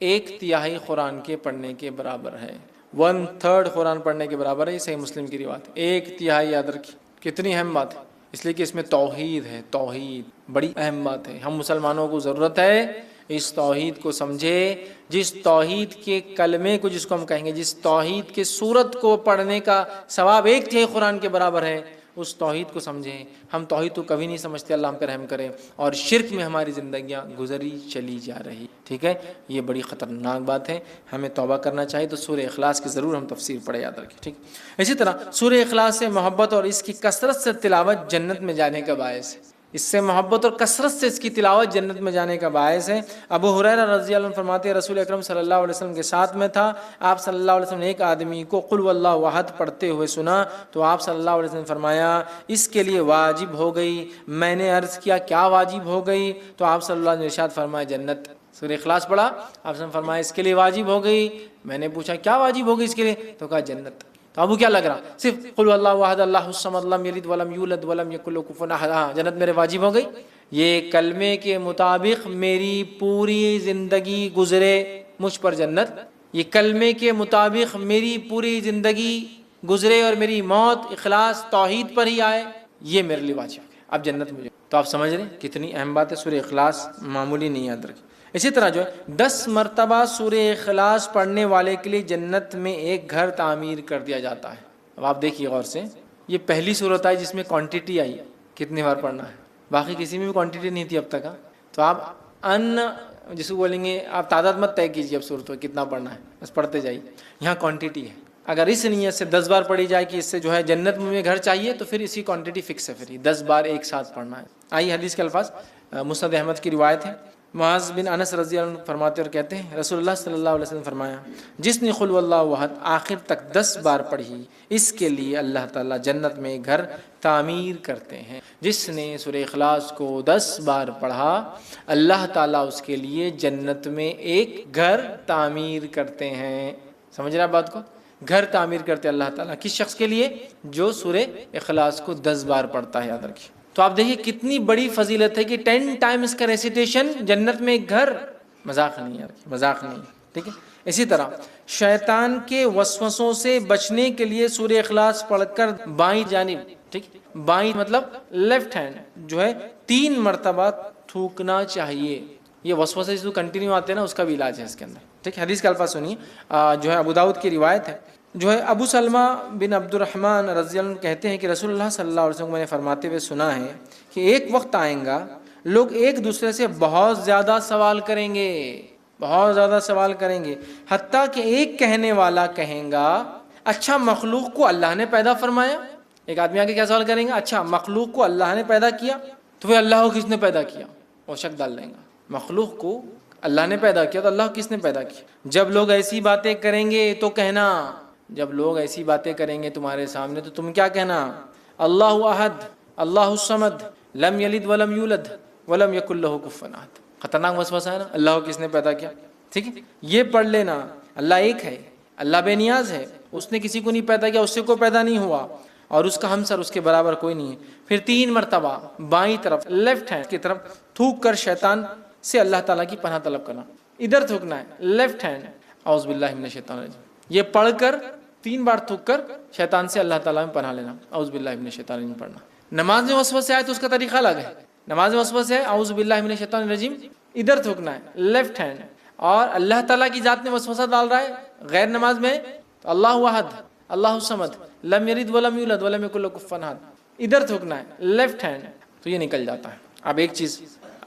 1/3 قرآن کے پڑھنے کے برابر ہے, 1/3 قرآن پڑھنے کے برابر ہے. یہ صحیح مسلم کی روایت ہے. 1/3 یاد رکھیے کتنی اہم بات ہے, اس لیے کہ اس میں توحید ہے, توحید بڑی اہم بات ہے. ہم مسلمانوں کو ضرورت ہے اس توحید کو سمجھے, جس توحید کے کلمے کو جس کو ہم کہیں گے, جس توحید کے سورت کو پڑھنے کا ثواب 1/3 قرآن کے برابر ہے, اس توحید کو سمجھیں. ہم توحید کو کبھی نہیں سمجھتے, اللہ ہم پہ رحم کرے, اور شرک میں ہماری زندگیاں گزری چلی جا رہی. ٹھیک ہے, یہ بڑی خطرناک بات ہے, ہمیں توبہ کرنا چاہیے. تو سورہ اخلاص کی ضرور ہم تفسیر پڑھے, یاد رکھیں. ٹھیک, اسی طرح سورہ اخلاص سے محبت اور اس کی کثرت سے تلاوت جنت میں جانے کا باعث ہے. اس سے محبت اور کثرت سے اس کی تلاوت جنت میں جانے کا باعث ہے. ابو ہریرہ رضی اللہ عنہ فرماتے ہیں رسول اکرم صلی اللہ علیہ وسلم کے ساتھ میں تھا, آپ صلی اللہ علیہ وسلم نے ایک آدمی کو قل واللہ احد پڑھتے ہوئے سنا, تو آپ صلی اللہ علیہ وسلم نے فرمایا اس کے لیے واجب ہو گئی. میں نے عرض کیا کیا واجب ہو گئی, تو آپ صلی اللہ علیہ وسلم نے ارشاد فرمایا جنت. سورہ اخلاص پڑھا, آپ نے فرمایا اس کے لیے واجب ہو گئی. میں نے پوچھا کیا واجب ہو گئی اس کے لیے, تو کہا جنت. تو ابو کیا لگ رہا, صرف قل واللہ احد اللہ الصمد لم یلد ولم یولد ولم یکن لہ کفوا احد, جنت میرے واجب ہو گئی. یہ کلمے کے مطابق میری پوری زندگی گزرے مجھ پر جنت, یہ کلمے کے مطابق میری پوری زندگی گزرے اور میری موت اخلاص توحید پر ہی آئے, یہ میرے لیے واجب ہے, اب جنت مجھے. تو آپ سمجھ رہے ہیں کتنی اہم بات ہے. سورہ اخلاص معمولی نہیں, یاد رکھیں. اسی طرح جو ہے 10 مرتبہ سورہ اخلاص پڑھنے والے کے لیے جنت میں ایک گھر تعمیر کر دیا جاتا ہے. اب آپ دیکھیے غور سے, یہ پہلی صورت آئی جس میں کوانٹٹی آئی, کتنی بار پڑھنا ہے, باقی کسی میں بھی کوانٹٹی نہیں تھی اب تک. تو آپ جس کو بولیں گے آپ تعداد مت طے کیجیے اب صورتوں کتنا پڑھنا ہے, بس پڑھتے جائیے. یہاں کوانٹٹی ہے, اگر اس نیت سے 10 بار پڑھی جائے کہ اس سے جو ہے جنت میں گھر چاہیے, تو پھر اسی کوانٹٹی فکس ہے, پھر 10 بار ایک ساتھ پڑھنا ہے. آئیے حدیث کے الفاظ, مسند احمد کی روایت ہے. معاذ بن انس رضی اللہ عنہ فرماتے اور کہتے ہیں رسول اللہ صلی اللہ علیہ وسلم فرمایا جس نے قل واللہ احد آخر تک 10 بار پڑھی اس کے لیے اللہ تعالیٰ جنت میں گھر تعمیر کرتے ہیں. جس نے سورہ اخلاص کو 10 بار پڑھا اللہ تعالیٰ اس کے لیے جنت میں ایک گھر تعمیر کرتے ہیں. سمجھ رہے ہیں بات کو, گھر تعمیر کرتے اللہ تعالیٰ کس شخص کے لیے, جو سورہ اخلاص کو 10 بار پڑھتا ہے, یاد رکھیے. تو آپ دیکھیے کتنی بڑی فضیلت ہے کہ 10 ٹائمز کا ریسیٹیشن جنت میں ایک گھر, مذاق نہیں ہے, مذاق نہیں. ٹھیک ہے, اسی طرح شیطان کے وسوسوں سے بچنے کے لیے سورہ اخلاص پڑھ کر بائیں جانب, ٹھیک, بائیں مطلب لیفٹ ہینڈ جو ہے 3 مرتبہ تھوکنا چاہیے. یہ وسوسے جو کنٹینیو آتے ہیں نا, اس کا بھی علاج ہے اس کے اندر. ٹھیک, حدیث کا الفاظ سنیے, جو ہے ابو داؤد کی روایت ہے. جو ہے ابو سلمہ بن عبد الرحمن رضی اللہ عنہ کہتے ہیں کہ رسول اللہ صلی اللہ علیہ وسلم نے فرماتے ہوئے سنا ہے کہ ایک وقت آئیں گا لوگ ایک دوسرے سے بہت زیادہ سوال کریں گے, بہت زیادہ سوال کریں گے, حتیٰ کہ ایک کہنے والا کہیں گا اچھا مخلوق کو اللہ نے پیدا فرمایا. ایک آدمی آ کے کیا سوال کریں گا, اچھا مخلوق کو اللہ نے پیدا کیا, تو پھر اللہ کو کس نے پیدا کیا, وہ شک ڈال لیں گا. مخلوق کو اللہ نے پیدا کیا تو اللہ کس نے پیدا کیا. جب لوگ ایسی باتیں کریں گے تو کہنا, جب لوگ ایسی باتیں کریں گے تمہارے سامنے تو تم کیا کہنا, اللہ احد اللہ الصمد لم یلد ولم یولد ولم یکن لہ کفوا احد. خطرناک وسوسہ ہے نا, اللہ کو کس نے پیدا کیا. ٹھیک ہے, یہ پڑھ لینا, اللہ ایک ہے, اللہ بے نیاز ہے, اس نے کسی کو نہیں پیدا کیا, اس سے کوئی پیدا نہیں ہوا, اور اس کا ہمسر اس کے برابر کوئی نہیں ہے. پھر 3 مرتبہ بائیں طرف لیفٹ ہینڈ کی طرف تھوک کر شیطان سے اللہ تعالیٰ کی پناہ طلب کرنا. ادھر تھوکنا ہے لیفٹ ہینڈ, اعوذ باللہ من الشیطان الرجیم, یہ پڑھ کر 3 بار تھوک کر شیطان سے اللہ تعالیٰ میں پناہ لینا, اعوذ باللہ من الشیطان الرجیم پڑھنا. نماز میں وسوسے آئے تو اس کا طریقہ الگ ہے. نماز میں وسوسے آئے اعوذ باللہ من الشیطان الرجیم, ادھر تھوکنا ہے لیفٹ ہینڈ, اور اللہ تعالیٰ کی ذات میں وسوسہ ڈال رہا ہے غیر نماز میں تو اللہ احد اللہ الصمد لم یلد ولم یولد ولم یکن لہ کفوا احد, ادھر تھوکنا ہے لیفٹ ہینڈ, تو یہ نکل جاتا ہے. اب ایک چیز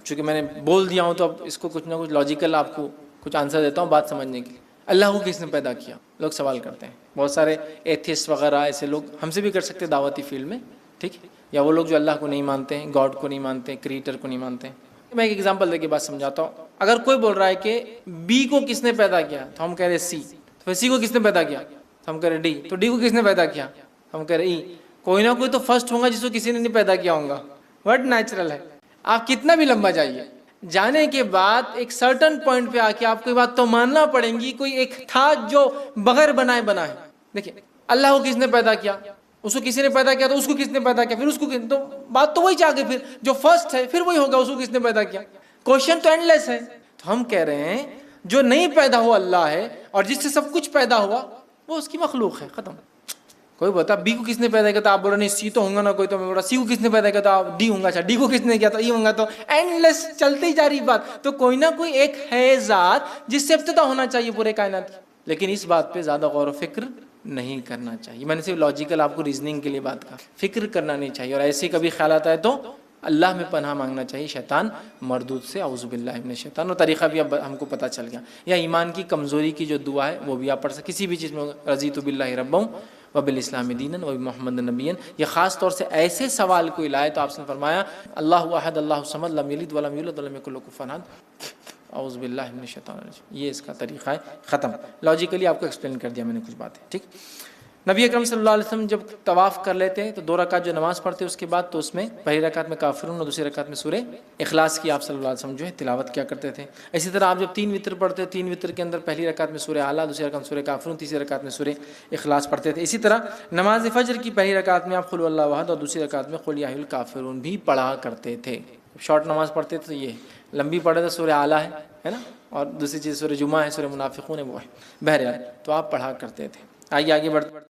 چونکہ میں نے بول دیا ہوں تو اب اس کو کچھ نہ کچھ لاجیکل آپ کو کچھ آنسر دیتا ہوں بات سمجھنے کے لیے. اللہ کو کس نے پیدا کیا؟ لوگ سوال کرتے ہیں. بہت سارے ایتھیسٹ وغیرہ ایسے لوگ ہم سے بھی کر سکتے دعوتی فیلڈ میں، ٹھیک، یا وہ لوگ جو اللہ کو نہیں مانتے ہیں، گاڈ کو نہیں مانتے ہیں، کریٹر کو نہیں مانتے ہیں. میں ایک ایگزامپل دے کے بات سمجھاتا ہوں. اگر کوئی بول رہا ہے کہ بی کو کس نے پیدا کیا، تو ہم کہہ رہے سی. تو سی کو کس نے پیدا کیا؟ تو ہم کہہ رہے ڈی. تو ڈی کو کس نے پیدا کیا؟ ہم کہہ رہے ای. کوئی نہ کوئی تو فرسٹ ہوگا جس کو کسی نے نہیں پیدا کیا ہوگا. ورڈ نیچرل ہے. آپ کتنا بھی لمبا جائیے، جانے کے بعد ایک سرٹن پوائنٹ پہ آ کے آپ کو یہ بات تو ماننا پڑے گی کوئی ایک تھا جو بغیر بنائے بنا ہے. دیکھیں اللہ کو کس نے پیدا کیا، اس کو کسی نے پیدا کیا، تو اس کو کس نے پیدا کیا، پھر اس کو تو بات تو وہی چاہ کے پھر جو فرسٹ ہے پھر وہی ہوگا، اس کو کس نے پیدا کیا. کوشچن تو اینڈ لیس ہے. تو ہم کہہ رہے ہیں جو نہیں پیدا ہوا اللہ ہے، اور جس سے سب کچھ پیدا ہوا وہ اس کی مخلوق ہے. ختم. کوئی بتا بی کو کس نے پیدا کیا، تو آپ بول رہے نہیں سی تو ہوں گا نا کوئی. تو میں بول رہا سی کو کس نے پیدا کیا، تو آپ ڈی ہوں گا. اچھا ڈی کو کس نے کیا، تو ای ہوں گا. تو اینڈ لیس چلتی جا رہی بات. تو کوئی نہ کوئی ایک ہے ذات جس سے ابتدا ہونا چاہیے پورے کائنات کی. لیکن اس بات پہ زیادہ غور و فکر نہیں کرنا چاہیے. میں نے صرف لاجیکل آپ کو ریزننگ کے لیے بات کہا. فکر کرنا نہیں چاہیے. اور ایسے کبھی خیالات آئے تو اللہ میں پناہ مانگنا چاہیے شیطان مردود سے. اعوذ باللہ من الشیطان. اور طریقہ بھی اب ہم کو پتہ چل گیا. یا ایمان کی کمزوری کی جو دعا ہے وہ بھی آپ پڑھ سکتے کسی بھی چیز میں. رضیت باللہ ربا وبالاسلام دینا وبمحمد نبیا. یہ خاص طور سے ایسے سوال کو لائے تو آپ نے فرمایا اللہ احد اللہ الصمد لم یلد ولم یولد ولم یکن له کفوا احد. اعوذ باللہ من الشیطان الرجیم. یہ اس کا طریقہ ہے. ختم. لاجیکلی آپ کو ایکسپلین کر دیا میں نے کچھ باتیں. ٹھیک. نبی اکرم صلی اللہ علیہ وسلم جب طواف کر لیتے ہیں تو 2 رکعت جو نماز پڑھتے اس کے بعد تو اس میں پہلی رکعت میں کافرون اور دوسری رکعت میں سورہ اخلاص کی آپ صلی اللہ علیہ وسلم جو ہے تلاوت کیا کرتے تھے. اسی طرح آپ جب 3 وتر پڑھتے 3 وتر کے اندر پہلی رکعت میں سورہ اعلیٰ، دوسری رکعت میں سورہ کافرون، تیسری رکعت میں سورہ اخلاص پڑھتے تھے. اسی طرح نماز فجر کی پہلی رکعت میں آپ قل اللہ احد اور دوسری رکعت میں قل یا ایھا الکافرون بھی پڑھا کرتے تھے. شارٹ نماز پڑھتے تھے تو یہ لمبی پڑھے تو سورہ اعلیٰ ہے نا، اور دوسری چیز سورہ جمعہ ہے، سورہ منافقون ہے وہ ہے. بہرحال تو آپ پڑھا کرتے تھے. آئیے آگے بڑھتے